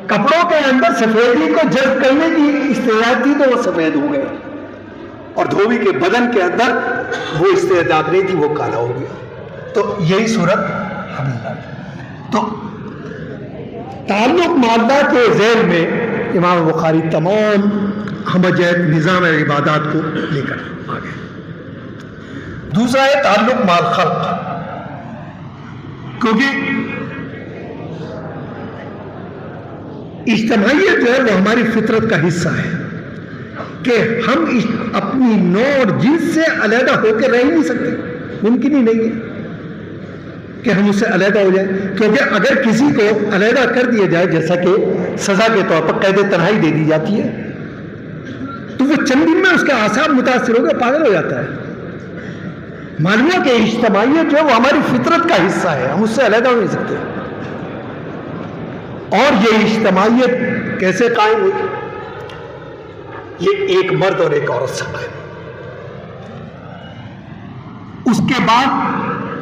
کپڑوں کے اندر سفیدی کو جذب کرنے کی استعداد تھی تو وہ سفید ہو گئے، اور دھوبی کے بدن کے اندر وہ استعداد نہیں تھی، وہ کالا ہو گیا۔ تو یہی صورت حملہ۔ تو تعلق معلّہ کے ذیل میں امام بخاری تمام ہمجیت نظام عبادات کو لے کر آگے۔ دوسرا ہے تعلق مال خلق، کیونکہ اجتماعیت جو ہے وہ ہماری فطرت کا حصہ ہے کہ ہم اپنی نوع اور جنس سے علیحدہ ہو کے رہ ہی نہیں سکتے، ممکن ہی نہیں ہے کہ ہم اس سے علیحدہ ہو جائیں، کیونکہ اگر کسی کو علیحدہ کر دیا جائے جیسا کہ سزا کے طور پر قید تنہائی دے دی جاتی ہے تو وہ چند دن میں اس کے اعصاب متاثر ہو کے پاگل ہو جاتا ہے۔ معلوم ہے کہ اجتماعیت جو ہے وہ ہماری فطرت کا حصہ ہے، ہم اس سے علیحدہ ہو نہیں سکتے۔ اور یہ اجتماعیت کیسے قائم ہوئی؟ یہ ایک مرد اور ایک عورت سے قائم ہوئی۔ اس کے بعد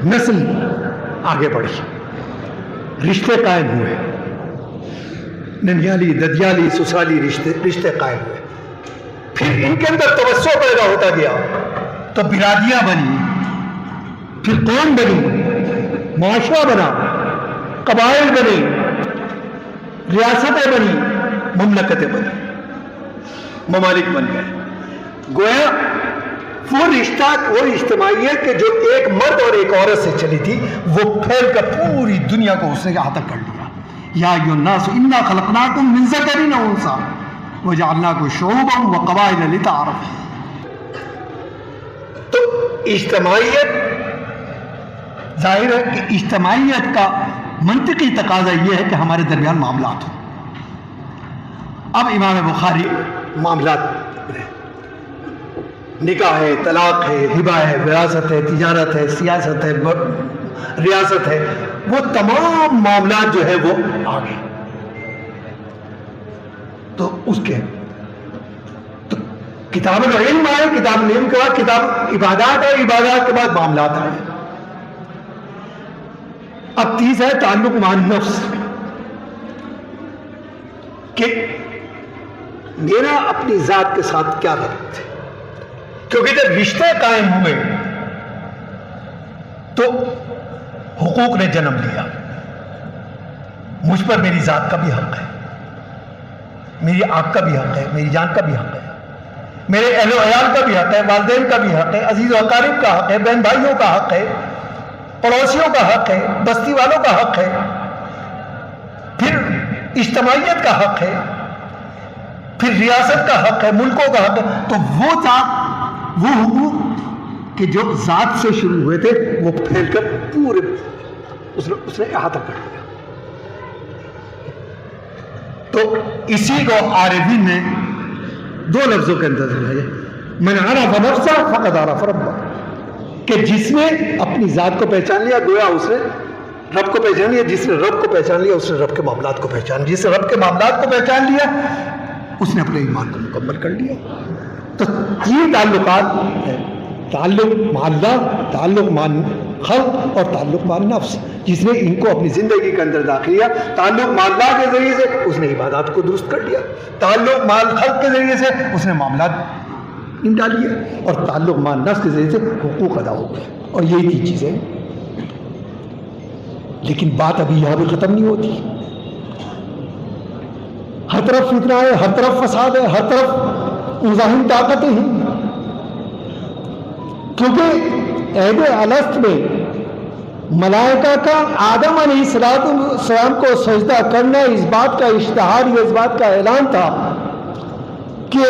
نسل آگے بڑھی، رشتے قائم ہوئے، ننیالی ددیالی سسرالی رشتے قائم ہوئے، پھر ان کے اندر توسع پیدا ہوتا گیا تو برادریاں بنی، پھر قوم بنی، معاشرہ بنا، قبائل بنے، ریاستیں بنی، مملکتیں بنی، ممالک بن گئے۔ گویا وہ رشتہ، وہ اجتماعیت کہ جو ایک مرد اور ایک عورت سے چلی تھی وہ پھیل کر پوری دنیا کو اس نے احاطہ کر لیا۔ یا ایھا الناس انا خلقناکم من ذکر و انثی وجعلناکم شعوبا وقبائل لتعارفوا۔ تو اجتماعیت، ظاہر ہے کہ اجتماعیت کا منطقی تقاضا یہ ہے کہ ہمارے درمیان معاملات ہوں۔ اب امام بخاری معاملات، نکاح ہے، طلاق ہے، ہبہ ہے، وراثت ہے، تجارت ہے، سیاست ہے، ریاست ہے، وہ تمام معاملات جو ہے وہ آگے۔ تو اس کے تو کتاب العلم آئے، کتاب العلم کے بعد کتاب عبادات آئے، عبادات کے بعد معاملات آئے۔ اب تیسرا ہے تعلق مع النفس، کہ میرا اپنی ذات کے ساتھ کیا ربط ہے، کیونکہ جب رشتے قائم ہوئے تو حقوق نے جنم لیا۔ مجھ پر میری ذات کا بھی حق ہے، میری آنکھ کا بھی حق ہے، میری جان کا بھی حق ہے، میرے اہل و عیال کا بھی حق ہے، والدین کا بھی حق ہے، عزیز و اقارب کا حق ہے، بہن بھائیوں کا حق ہے، پڑوسیوں کا حق ہے، بستی والوں کا حق ہے، پھر اجتماعیت کا حق ہے، پھر ریاست کا حق ہے، ملکوں کا حق ہے۔ تو وہ ذات، وہ حقوق کہ جو ذات سے شروع ہوئے تھے وہ پھیل کر پورے اس نے احاطہ کر لیا۔ تو اسی کو عارفین نے دو لفظوں کے اندر سمجھا ہے، من عرف نفسہ فقد عرف ربہ، کہ جس نے اپنی ذات کو پہچان لیا گویا اس نے رب کو پہچان لیا، جس نے رب کو پہچان لیا اس نے رب کے معاملات کو پہچان لیا، جس نے رب کے معاملات کو پہچان لیا اس نے اپنے ایمان کو مکمل کر لیا۔ تو تین تعلقات ہیں، تعلق مع اللہ، تعلق مع خلق اور تعلق مع النفس، جس نے ان کو اپنی زندگی کے اندر داخل کیا۔ تعلق مع اللہ کے ذریعے سے اس نے عبادات کو درست کر لیا، تعلق مع الخلق کے ذریعے سے اس نے معاملات نمٹا لیے، اور تعلق مع النفس کے ذریعے سے حقوق ادا ہو گئے۔ اور یہی تین چیزیں، لیکن بات ابھی یہاں بھی ختم نہیں ہوتی۔ ہر طرف فتنہ ہے، ہر طرف فساد ہے، ہر طرف مزاحم طاقتیں ہیں، کیونکہ عہد الست میں ملائکہ کا آدم علیہ السلام کو سجدہ کرنا اس بات کا اشتہار، یہ اس بات کا اعلان تھا کہ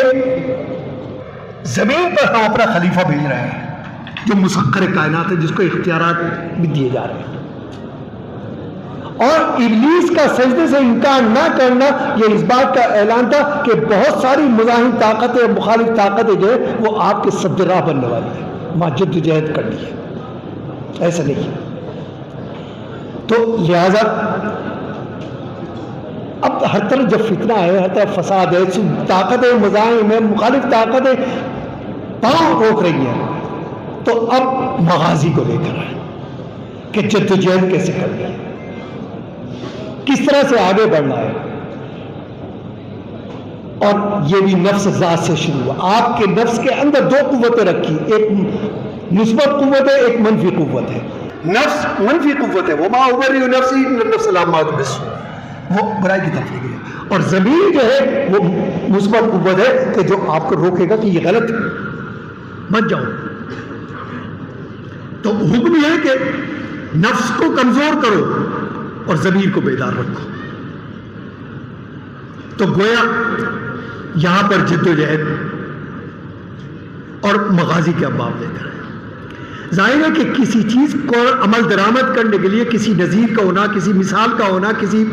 زمین پر ہم اپنا خلیفہ بھیج رہے ہیں جو مسخر کائنات ہے، جس کو اختیارات بھی دیے جا رہے ہیں، اور ابلیس کا سجدے سے انکار نہ کرنا یہ اس بات کا اعلان تھا کہ بہت ساری مزاحم طاقتیں، مخالف طاقتیں جو ہے وہ آپ کے سد راہ بننے والی ہیں، ماں جد و جہد کرنی ہے، ایسا نہیں ہے۔ تو لہذا اب ہر طرف جب فتنہ ہے، ہر طرف فساد ہے، طاقتیں مزاحم ہیں، مخالف طاقتیں پاؤں روک رہی ہیں، تو اب مغازی کو لے کر آئے کہ جد و جہد کیسے کرنی ہے، کس طرح سے آگے بڑھنا ہے۔ اور یہ بھی نفس ذات سے شروع ہوا۔ آپ کے نفس کے اندر دو قوتیں رکھی، ایک مثبت قوت ہے، ایک منفی قوت ہے۔ نفس منفی قوت ہے، وما ابرئ نفسی ان النفس لامارۃ بالسوء، وہ برائی کی طرف لے گئی ہے۔ اور ضمیر جو ہے وہ مثبت قوت ہے کہ جو آپ کو روکے گا کہ یہ غلط ہے، مت جاؤ۔ تو حکم یہ ہے کہ نفس کو کمزور کرو اور ضمیر کو بیدار رکھو۔ تو گویا یہاں پر جد و جہد اور مغازی کے ابواب لے کر آئے۔ ظاہر ہے کہ کسی چیز کو عمل درآمد کرنے کے لیے کسی نظیر کا ہونا، کسی مثال کا ہونا، کسی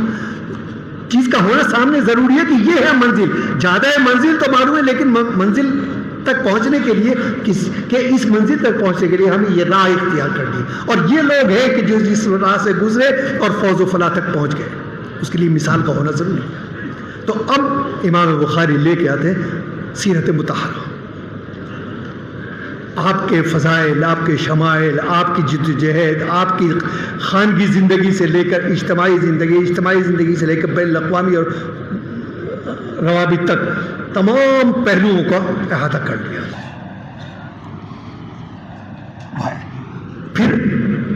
چیز کا ہونا سامنے ضروری ہے کہ یہ ہے منزل۔ زیادہ ہے منزل تو معلوم ہے، لیکن منزل تک پہنچنے کے لیے کہ اس منزل تک پہنچنے کے لیے ہمیں یہ راہ اختیار کرنی ہے، اور یہ لوگ ہیں کہ جو جس راہ سے گزرے اور فوز و فلاح تک پہنچ گئے، اس کے لیے مثال کا ہونا ضروری ہے۔ تو اب امام بخاری لے کے آتے ہیں سیرت مطہرہ، آپ کے فضائل، آپ کے شمائل، آپ کی جد و جہد، آپ کی خانگی زندگی سے لے کر اجتماعی زندگی سے لے کر بین الاقوامی اور روابط تک تمام پہلوؤں کا احاطہ کر لیا۔ پھر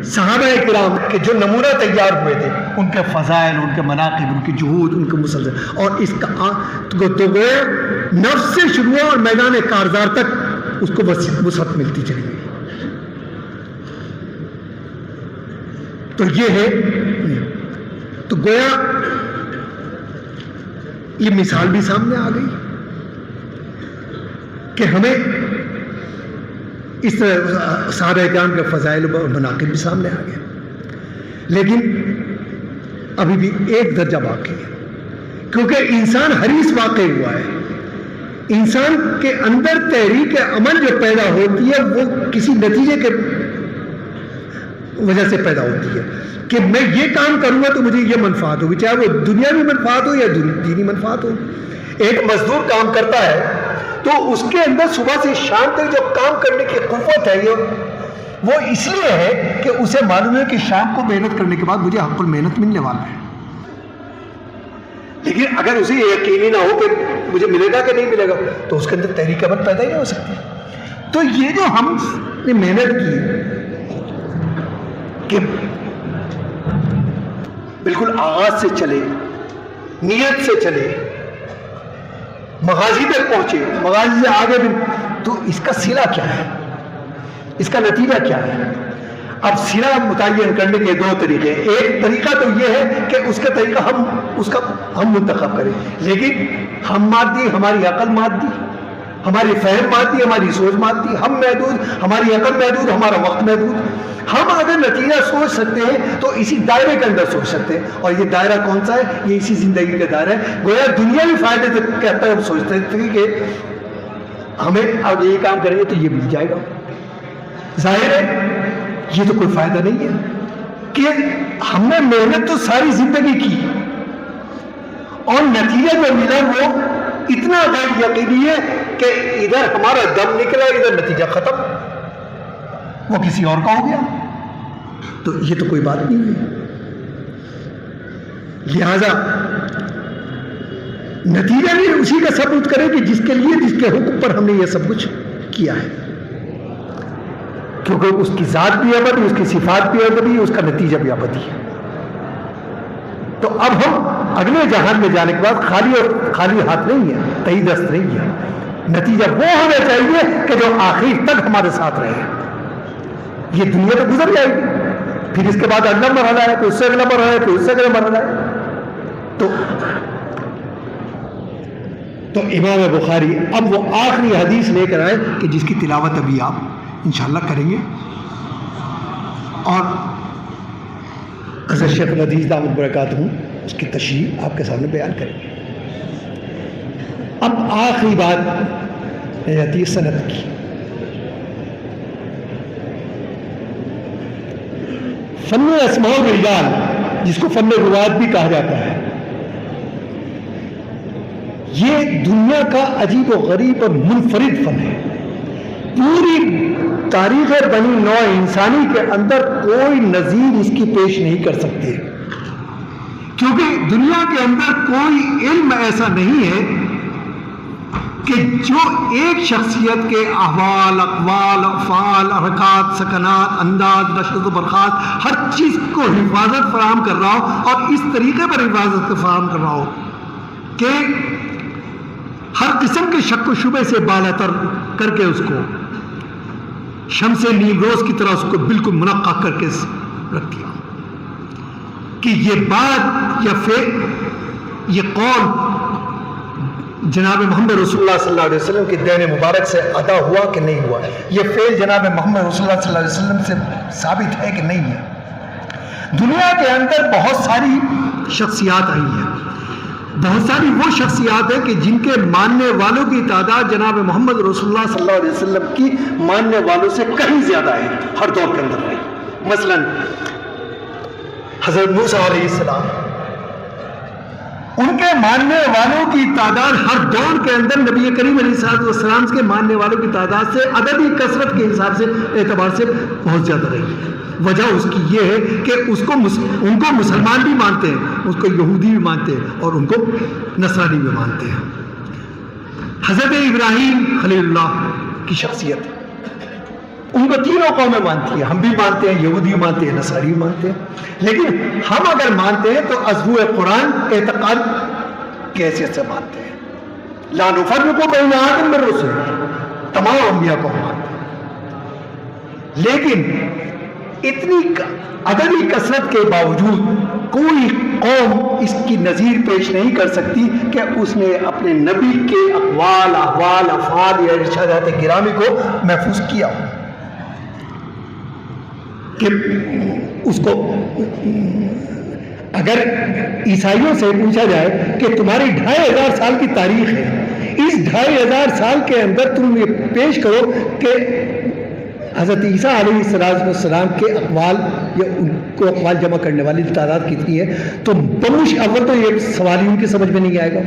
صحابہ کرام کے جو نمونہ تیار ہوئے تھے، ان کے فضائل، ان کے مناقب، ان کی جہود، ان کے مسلسل، اور اس کا تو گویا نفس سے شروع ہوا اور میدان کارزار تک اس کو وسعت ملتی چلی گئی۔ تو یہ ہے، تو گویا یہ مثال بھی سامنے آ گئی کہ ہمیں اس طرح صحابہ کرام کے فضائل اور مناقب بھی سامنے آ گئے، لیکن ابھی بھی ایک درجہ باقی ہے، کیونکہ انسان حریص واقع ہوا ہے۔ انسان کے اندر تحریک عمل جو پیدا ہوتی ہے وہ کسی نتیجے کے وجہ سے پیدا ہوتی ہے کہ میں یہ کام کروں گا تو مجھے یہ منفعت ہوگی، چاہے وہ دنیاوی منفعت ہو یا دینی منفعت ہو۔ ایک مزدور کام کرتا ہے تو اس کے اندر صبح سے شام تک جو کام کرنے کی قوت ہے وہ اس لیے ہے کہ اسے معلوم ہے کہ شام کو محنت کرنے کے بعد مجھے حق المحنت ملنے والا ہے۔ لیکن اگر اسے یقینی نہ ہو کہ مجھے ملے گا کہ نہیں ملے گا تو اس کے اندر تحریک عمل پیدا ہی نہیں ہو سکتی۔ تو یہ جو ہم نے محنت کی کہ بالکل آغاز سے چلے، نیت سے چلے، مغازی تک پہنچے، مغازی سے آگے بھی، تو اس کا صلہ کیا ہے، اس کا نتیجہ کیا ہے؟ اب صلہ متعین کرنے کے دو طریقے، ایک طریقہ تو یہ ہے کہ اس کا طریقہ ہم منتخب کریں، لیکن ہم مادی، ہماری عقل مادی، ہماری فہم مادی، ہماری سوچ مادی، ہم محدود، ہماری عقل محدود، ہمارا وقت محدود۔ ہم اگر نتیجہ سوچ سکتے ہیں تو اسی دائرے کے اندر سوچ سکتے ہیں، اور یہ دائرہ کون سا ہے؟ یہ اسی زندگی کا دائرہ ہے۔ گویا دنیاوی فائدے تک کہتا ہے، ہم سوچتے تھے کہ ہمیں اب یہ کام کریں گے تو یہ مل جائے گا۔ ظاہر ہے یہ تو کوئی فائدہ نہیں ہے کہ ہم نے محنت تو ساری زندگی کی اور نتیجہ جو ملا وہ اتنا غیر یقینی ہے کہ ادھر ہمارا دم نکلا، ادھر نتیجہ ختم، وہ کسی اور کا ہو گیا، تو یہ تو کوئی بات نہیں ہے۔ لہذا نتیجہ بھی اسی کا ثبوت کرے کہ جس کے حکم پر ہم نے یہ سب کچھ کیا ہے، کیونکہ اس کی ذات بھی ابدی، اس کی صفات بھی ابدی، اس کا نتیجہ بھی ابدی ہے۔ تو اب ہم اگلے جہان میں جانے کے بعد خالی ہاتھ نہیں ہے، تہی دست نہیں ہے۔ نتیجہ وہ ہونا چاہیے کہ جو آخر تک ہمارے ساتھ رہے۔ یہ دنیا تو گزر جائے گی، پھر اس کے بعد اگلا مرحلہ ہے، پھر اس سے اگلا مرحلہ ہے، پھر اس سے اگلا مرحلہ ہے۔ تو امام بخاری اب وہ آخری حدیث لے کر آئے کہ جس کی تلاوت ابھی آپ انشاءاللہ کریں گے، اور حضرت شیخ الحدیث دامت برکاتہ اس کی تشریح آپ کے سامنے بیان کریں گے۔ اب آخری بات آتی ہے سند کی۔ فن اسماء الرجال جس کو فن روایت بھی کہا جاتا ہے، یہ دنیا کا عجیب و غریب اور منفرد فن ہے۔ پوری تاریخ بنی نوع انسانی کے اندر کوئی نظیر اس کی پیش نہیں کر سکتے، کیونکہ دنیا کے اندر کوئی علم ایسا نہیں ہے کہ جو ایک شخصیت کے احوال، اقوال، افعال، حرکات، سکنات، انداز، نشست و برخاست، ہر چیز کو حفاظت فراہم کر رہا ہو اور اس طریقے پر حفاظت فراہم کر رہا ہو کہ ہر قسم کے شک و شبے سے بالاتر کر کے اس کو شمس نیم روز کی طرح اس کو بالکل منقع کر کے رکھ دیا کہ یہ بات یا فعل، یہ قول جناب محمد رسول اللہ صلی اللہ علیہ وسلم کے دین مبارک سے ادا ہوا کہ نہیں ہوا، یہ فعل جناب محمد رسول اللہ صلی اللہ علیہ وسلم سے ثابت ہے کہ نہیں ہے۔ دنیا کے اندر بہت ساری شخصیات آئی ہیں، بہت ساری وہ شخصیات ہیں کہ جن کے ماننے والوں کی تعداد جناب محمد رسول اللہ صلی اللہ علیہ وسلم کی ماننے والوں سے کہیں زیادہ ہے، ہر دور کے اندر رہی۔ مثلا حضرت موسیٰ علیہ السلام، ان کے ماننے والوں کی تعداد ہر دور کے اندر نبی کریم علیہ السلام کے ماننے والوں کی تعداد سے عددی کثرت کے حساب سے اعتبار سے بہت زیادہ رہی ہے۔ وجہ اس کی یہ ہے کہ ان کو مسلمان بھی مانتے ہیں، اس کو یہودی بھی مانتے ہیں اور ان کو نصرانی بھی مانتے ہیں۔ حضرت ابراہیم خلیل اللہ کی شخصیت ان کو تینوں قومیں مانتی ہیں، ہم بھی مانتے ہیں، یہودی مانتے ہیں، نصرانی بھی مانتے ہیں، لیکن ہم اگر مانتے ہیں تو ازوء قرآن اعتقاد کی حیثیت سے مانتے ہیں۔ لا نفرق بین احد من رسلہ، تمام انبیاء کو ہم مانتے ہیں، لیکن اتنی عددی کثرت کے باوجود کوئی قوم اس کی نظیر پیش نہیں کر سکتی کہ اس نے اپنے نبی کے اقوال، احوال، افعال یا ارشادات گرامی کو محفوظ کیا ہو، کہ اس کو اگر عیسائیوں سے پوچھا جائے کہ تمہاری 2500 سال کی تاریخ ہے، اس 2500 سال کے اندر تم یہ پیش کرو کہ حضرت عیسیٰ علیہ السلام کے اقوال یا ان کو اقوال جمع کرنے والی تعداد کتنی ہے، تو بمشکل اول تو یہ سوال ہی ان کی سمجھ میں نہیں آئے گا،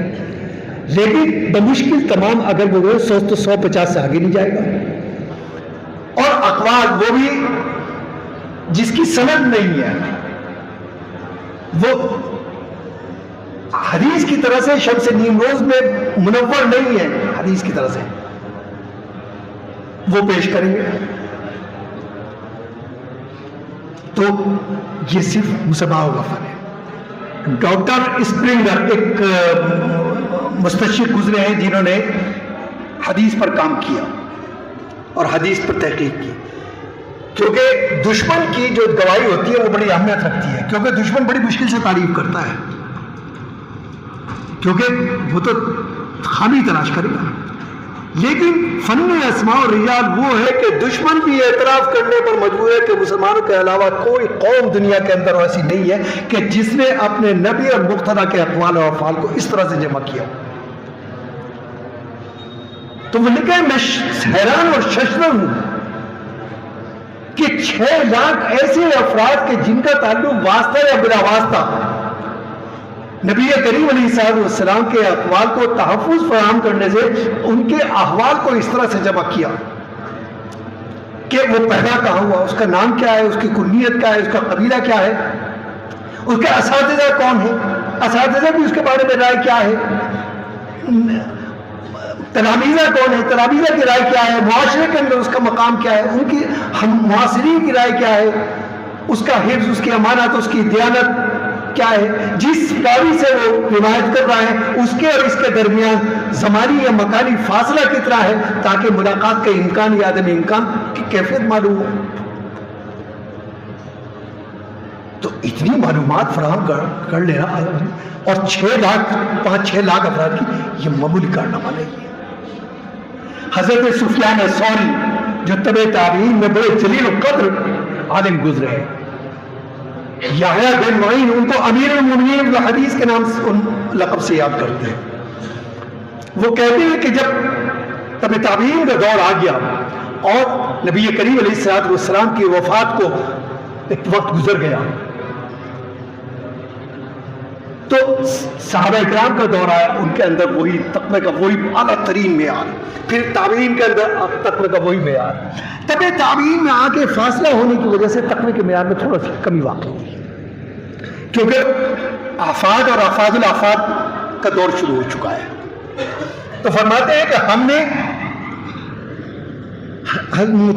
لیکن بمشکل تمام اگر وہ 100 تو 150 سے آگے نہیں جائے گا، اور اقوال وہ بھی جس کی سند نہیں ہے، وہ حدیث کی طرح سے شمس نیم روز میں منور نہیں ہے، حدیث کی طرح سے وہ پیش کریں گے، تو یہ صرف مسماؤں کا فن ہے۔ ڈاکٹر اسپرنگر ایک مستشرق گزرے ہیں جنہوں نے حدیث پر کام کیا اور حدیث پر تحقیق کی، کیونکہ دشمن کی جو گواہی ہوتی ہے وہ بڑی اہمیت رکھتی ہے، کیونکہ دشمن بڑی مشکل سے تعریف کرتا ہے، کیونکہ وہ تو خامی تلاش کرے گا، لیکن فن اسماء الرجال وہ ہے کہ دشمن بھی اعتراف کرنے پر مجبور ہے کہ مسلمانوں کے علاوہ کوئی قوم دنیا کے اندر ایسی نہیں ہے کہ جس نے اپنے نبی اور مقتدی کے اقوال اور افعال کو اس طرح سے جمع کیا۔ تو وہ لکھا ہے میں حیران اور ششدر ہوں کہ 6 لاکھ ایسے افراد کے جن کا تعلق واسطہ یا بلا واسطہ نبی کریم علیہ السلام کے اقوال کو تحفظ فراہم کرنے سے ان کے احوال کو اس طرح سے جمع کیا کہ وہ پیدا کہاں ہوا، اس کا نام کیا ہے، اس کی کنیت کیا ہے، اس کا قبیلہ کیا ہے، اس کے اساتذہ کون ہیں، اساتذہ بھی اس کے بارے میں رائے کیا ہے، تلامذہ کون ہے، تلامذہ کی رائے کیا ہے، معاشرے کے اندر اس کا مقام کیا ہے، ان کی معاصرین کی رائے کیا ہے، اس کا حفظ، اس کی امانت، اس کی دیانت کیا ہے، جس راوی سے وہ روایت کر رہا ہے اس کے اور اس کے درمیان زمانی یا مکانی فاصلہ کتنا ہے تاکہ ملاقات کا امکان یا عدم امکان کی کیفیت معلوم ہو۔ تو اتنی معلومات فراہم کر لینا اور 6 لاکھ 5-6 لاکھ افراد کی یہ معمولی کارنامہ نہیں ہے۔ حضرت سفیان ثوری جو تبع تابعین میں بڑے جلیل القدر عالم گزرے ہیں، یحییٰ بن معین ان کو امیر المؤمنین الحدیث کے نام سے ان لقب سے یاد کرتے ہیں. وہ کہتے ہیں کہ جب تب تابعین کا دور آ گیا اور نبی کریم علیہ السلام کی وفات کو ایک وقت گزر گیا تو صحابہ اکرام کا دور آیا, ان کے اندر وہی تقوی کا وہی اعلیٰ ترین معیار, پھر تابعین کے اندر تقوی کا وہی معیار. تب تابعین میں آ کے فاصلہ ہونے کی وجہ سے تقوی کے معیار میں تھوڑا سی کمی واقع ہوئی, کیونکہ آفات اور آفات الآفات کا دور شروع ہو چکا ہے. تو فرماتے ہیں کہ ہم نے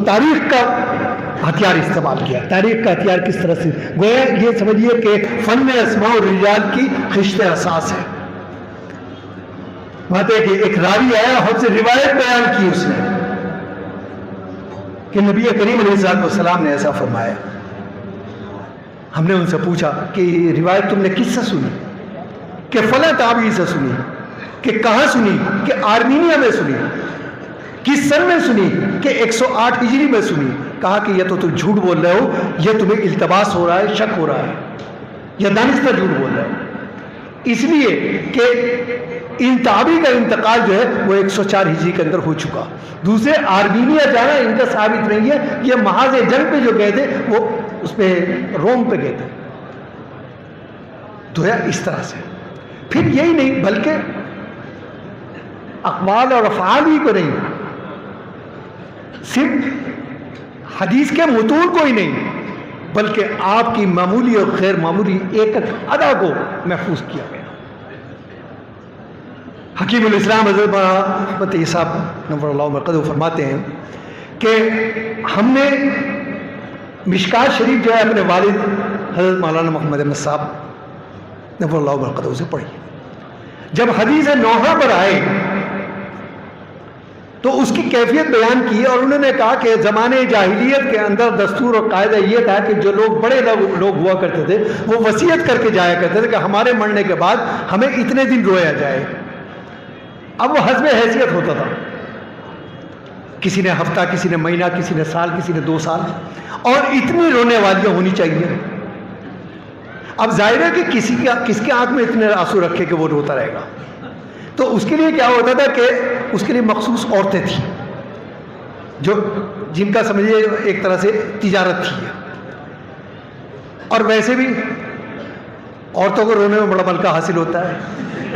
تاریخ کا ہتھیار استعمال کیا. تاریخ کا ہتھیار کس طرح سے؟ گویا یہ سمجھیے کہ فن اسماء الرجال کی خشت اساس ہے. بات ہے کہ ایک راوی آیا, ہم سے روایت بیان کی اس نے کہ نبی کریم علیہ السلام نے ایسا فرمایا. ہم نے ان سے پوچھا کہ روایت تم نے کس سے سنی؟ کہ فلاں تابعی سے سنی. کہ کہاں سنی؟ کہ آرمینیا میں سنی. کس سن میں سنی؟ کہ 108 ہجری میں سنی. کہا کہ یہ تو تم جھوٹ بول رہے ہو, یہ تمہیں التباس ہو رہا ہے, شک ہو رہا ہے, یا دانستہ جھوٹ بول رہے ہو. اس لیے کہ ان تابعی کا انتقال جو ہے وہ 104 ہجری کے اندر ہو چکا. دوسرے آرمینیا جانا ان کا ثابت نہیں ہے, یہ محاذ جنگ پہ جو گئے تھے وہ اس پہ روم پہ گئے تھے. تو اس طرح سے پھر یہی نہیں بلکہ اقوال اور افعال ہی کو نہیں, صرف حدیث کے متون کو ہی نہیں بلکہ آپ کی معمولی اور غیر معمولی ایک ادا کو محفوظ کیا گیا. حکیم الاسلام حضرت احمد صاحب نور اللہ مرقدہ فرماتے ہیں کہ ہم نے مشکات شریف جو ہے اپنے والد حضرت مولانا محمد احمد صاحب نور اللہ مرقدہ سے پڑھی. جب حدیث نوحہ پر آئے تو اس کی کیفیت بیان کی اور انہوں نے کہا کہ زمانے جاہلیت کے اندر دستور اور قاعدہ یہ تھا کہ جو لوگ بڑے لوگ ہوا کرتے تھے وہ وصیت کر کے جایا کرتے تھے کہ ہمارے مرنے کے بعد ہمیں اتنے دن رویا جائے. اب وہ حسب حیثیت ہوتا تھا, کسی نے ہفتہ, کسی نے مہینہ, کسی نے سال, کسی نے 2 سال, اور اتنی رونے والیاں ہونی چاہیے. اب ظاہر ہے کہ کس کے آنکھ میں اتنے آنسو رکھے کہ وہ روتا رہے گا. تو اس کے لیے کیا ہوتا تھا کہ اس کے لیے مخصوص عورتیں تھیں جو جن کا سمجھیے ایک طرح سے تجارت تھی. اور ویسے بھی عورتوں کو رونے میں بڑا ملکہ حاصل ہوتا ہے,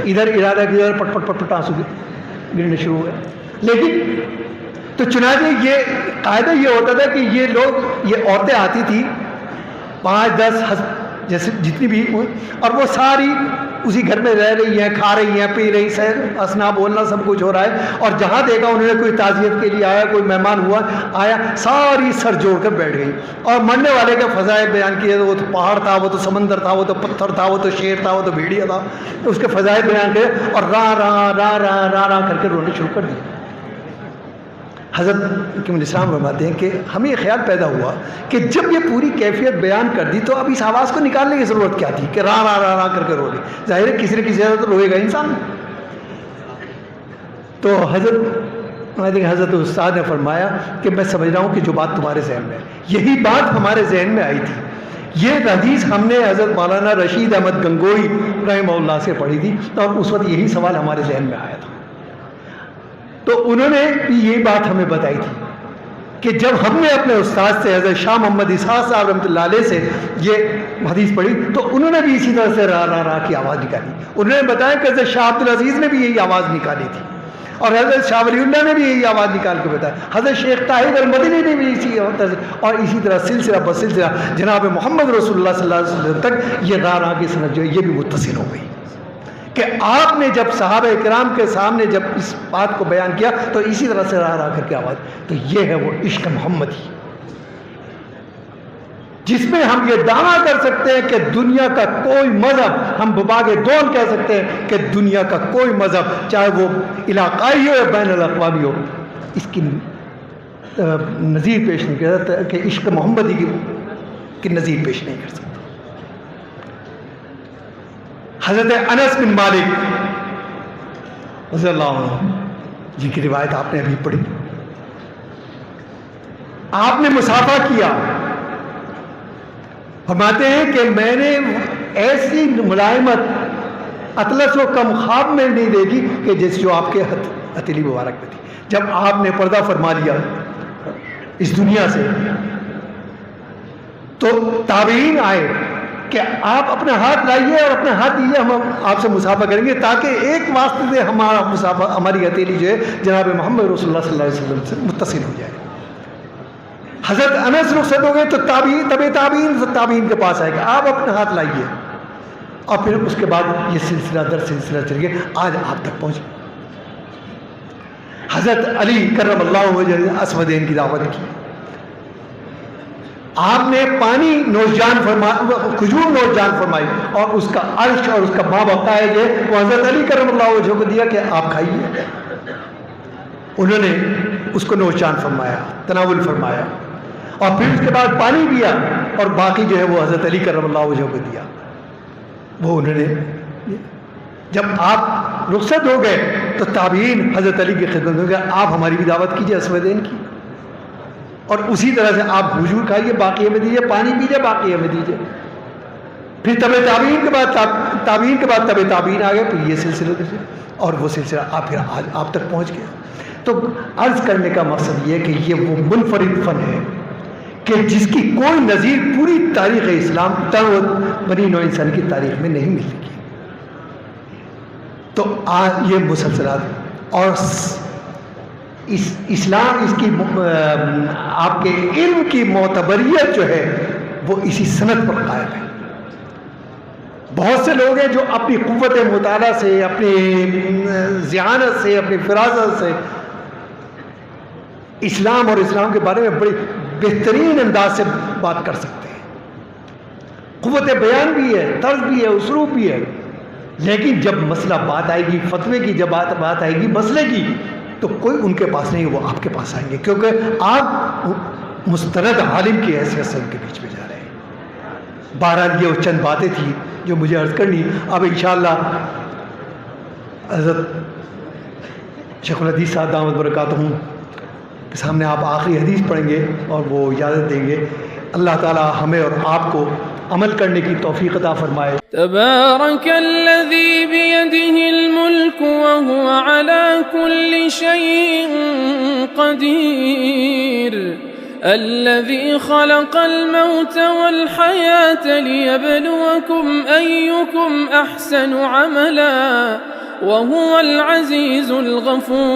ادھر ارادہ کہ ادھر پٹ پٹ پٹ پٹ آنسو گرنے شروع ہوئے. لیکن تو چنانچہ یہ قاعدہ یہ ہوتا تھا کہ یہ لوگ, یہ عورتیں آتی تھی 5-10 جیسے جتنی بھی, اور وہ ساری اسی گھر میں رہ رہی ہیں, کھا رہی ہیں, پی رہی, سیر ہنسنا بولنا سب کچھ ہو رہا ہے. اور جہاں دیکھا انہوں نے کوئی تعزیت کے لیے آیا, کوئی مہمان ہوا آیا, ساری سر جوڑ کر بیٹھ گئی اور مرنے والے کے فضائل بیان کیے. وہ تو پہاڑ تھا, وہ تو سمندر تھا, وہ تو پتھر تھا, وہ تو شیر تھا, وہ تو بھیڑیا تھا, اس کے فضائل بیان کیے اور راہ راہ راہ راہ راہ راہ کر کے رونے شروع کر دیے. حضرت حکیم الاسلام فرماتے ہیں کہ ہمیں یہ خیال پیدا ہوا کہ جب یہ پوری کیفیت بیان کر دی تو اب اس آواز کو نکالنے کی ضرورت کیا تھی کہ راہ راہ راہ راہ کر کے رو رہی. ظاہر ہے کسی نہ کسی طرح تو روئے گا انسان. تو حضرت استاد نے فرمایا کہ میں سمجھ رہا ہوں کہ جو بات تمہارے ذہن میں ہے, یہی بات ہمارے ذہن میں آئی تھی. یہ حدیث ہم نے حضرت مولانا رشید احمد گنگوئی رحمہ اللہ سے پڑھی تھی اور اس وقت یہی سوال ہمارے ذہن میں آیا تھا. تو انہوں نے بھی یہی بات ہمیں بتائی تھی کہ جب ہم نے اپنے استاد سے حضرت شاہ محمد اسحاق صاحب رحمۃ اللہ علیہ سے یہ حدیث پڑھی تو انہوں نے بھی اسی طرح سے راہ راہ راہ کی آواز نکالی. انہوں نے بتایا کہ حضرت شاہ عبد العزیز نے بھی یہی آواز نکالی تھی اور حضرت شاہ ولی اللہ نے بھی یہی آواز نکال کے بتایا. حضرت شیخ طاہر المدنی نے بھی اسی طرح سے, اور اسی طرح سلسلہ بسلسلہ جناب محمد رسول اللہ صلی اللہ علیہ وسلم تک یہ راہ راہ کی سند جو ہے یہ بھی متصل ہو گئی کہ آپ نے جب صحابہ کرام کے سامنے جب اس بات کو بیان کیا تو اسی طرح سے راہ راہ کر کے آواز. تو یہ ہے وہ عشق محمدی جس میں ہم یہ دعویٰ کر سکتے ہیں کہ دنیا کا کوئی مذہب, ہم بباغ دون کہہ سکتے ہیں کہ دنیا کا کوئی مذہب چاہے وہ علاقائی ہو یا بین الاقوامی ہو اس کی نظیر پیش نہیں کر سکتا, کہ عشق محمدی کی نظیر پیش نہیں کر سکتا. حضرت انس بن مالک رضی اللہ عنہ جن کی روایت آپ نے ابھی پڑھی, آپ نے مسافہ کیا فرماتے ہیں کہ میں نے ایسی ملائمت اطلس و کم خواب میں نہیں دیکھی کہ جیسے جو آپ کے ہتھیلی مبارک میں تھی. جب آپ نے پردہ فرما لیا اس دنیا سے تو تابعین آئے کہ آپ اپنا ہاتھ لائیے اور اپنا ہاتھ دیجیے, ہم آپ سے مسافہ کریں گے, تاکہ ایک واسطے سے ہمارا مسافہ, ہماری ہتھیلی جو ہے جناب محمد رسول اللہ صلی اللہ علیہ وسلم سے متصل ہو جائے. حضرت انس رخصت ہو گئے تو تابعین کے پاس آئے گا, آپ اپنا ہاتھ لائیے, اور پھر اس کے بعد یہ سلسلہ در سلسلہ چل گیا, آج آپ تک پہنچے. حضرت علی کرم اللہ وجہہ اسودین کی دعوت کی, آپ نے پانی نوشجان فرمایا, کھجور نوشجان فرمائی, اور اس کا عرش اور اس کا ماں بقا ہے جو وہ حضرت علی کرم اللہ وجہہ کو دیا کہ آپ کھائیے. انہوں نے اس کو نوشجان فرمایا, تناول فرمایا, اور پھر اس کے بعد پانی دیا, اور باقی جو ہے وہ حضرت علی کرم اللہ وجہہ کو دیا. وہ انہوں نے جب آپ رخصت ہو گئے تو تابعین حضرت علی کی خدمت میں گئے, آپ ہماری بھی دعوت کیجیے اسودین کی, اور اسی طرح سے آپ کھجور کھائیے, باقی ہمیں دیجیے, پانی پیجیے, باقی ہمیں دیجیے. پھر تابعین کے بعد تابعین آ گئے, پھر یہ سلسلہ, اور وہ سلسلہ پھر آج آپ تک پہنچ گیا. تو عرض کرنے کا مقصد یہ ہے کہ یہ وہ منفرد فن ہے کہ جس کی کوئی نظیر پوری تاریخ اسلام بنی نوع انسان کی تاریخ میں نہیں ملے گی. تو آج یہ مسلسلات اور اسلام, اس کی آپ کے علم کی معتبریت جو ہے وہ اسی سند پر قائم ہے. بہت سے لوگ ہیں جو اپنی قوت مطالعہ سے, اپنی ذہانت سے, اپنی فراست سے اسلام اور اسلام کے بارے میں بڑی بہترین انداز سے بات کر سکتے ہیں. قوت بیان بھی ہے, طرز بھی ہے, اسلوب بھی ہے, لیکن جب مسئلہ بات آئے گی فتوے کی, جب بات آئے گی مسئلے کی, تو کوئی ان کے پاس نہیں, وہ آپ کے پاس آئیں گے, کیونکہ آپ مستند عالم کی حیثیت سے ان کے بیچ میں جا رہے ہیں. بہرحال یہ چند باتیں تھیں جو مجھے عرض کرنی. اب انشاءاللہ حضرت شیخ الحدیث صاحب دامت برکاتہم کے سامنے آپ آخری حدیث پڑھیں گے اور وہ اجازت دیں گے. اللہ تعالی ہمیں اور آپ کو عمل کرنے کی توفیق عطا فرمائے. تبارك الذي بيده الملك وهو على كل شيء قدير الذي خلق الموت والحياة ليبلوكم أيكم أحسن عملا وهو العزيز الغفور.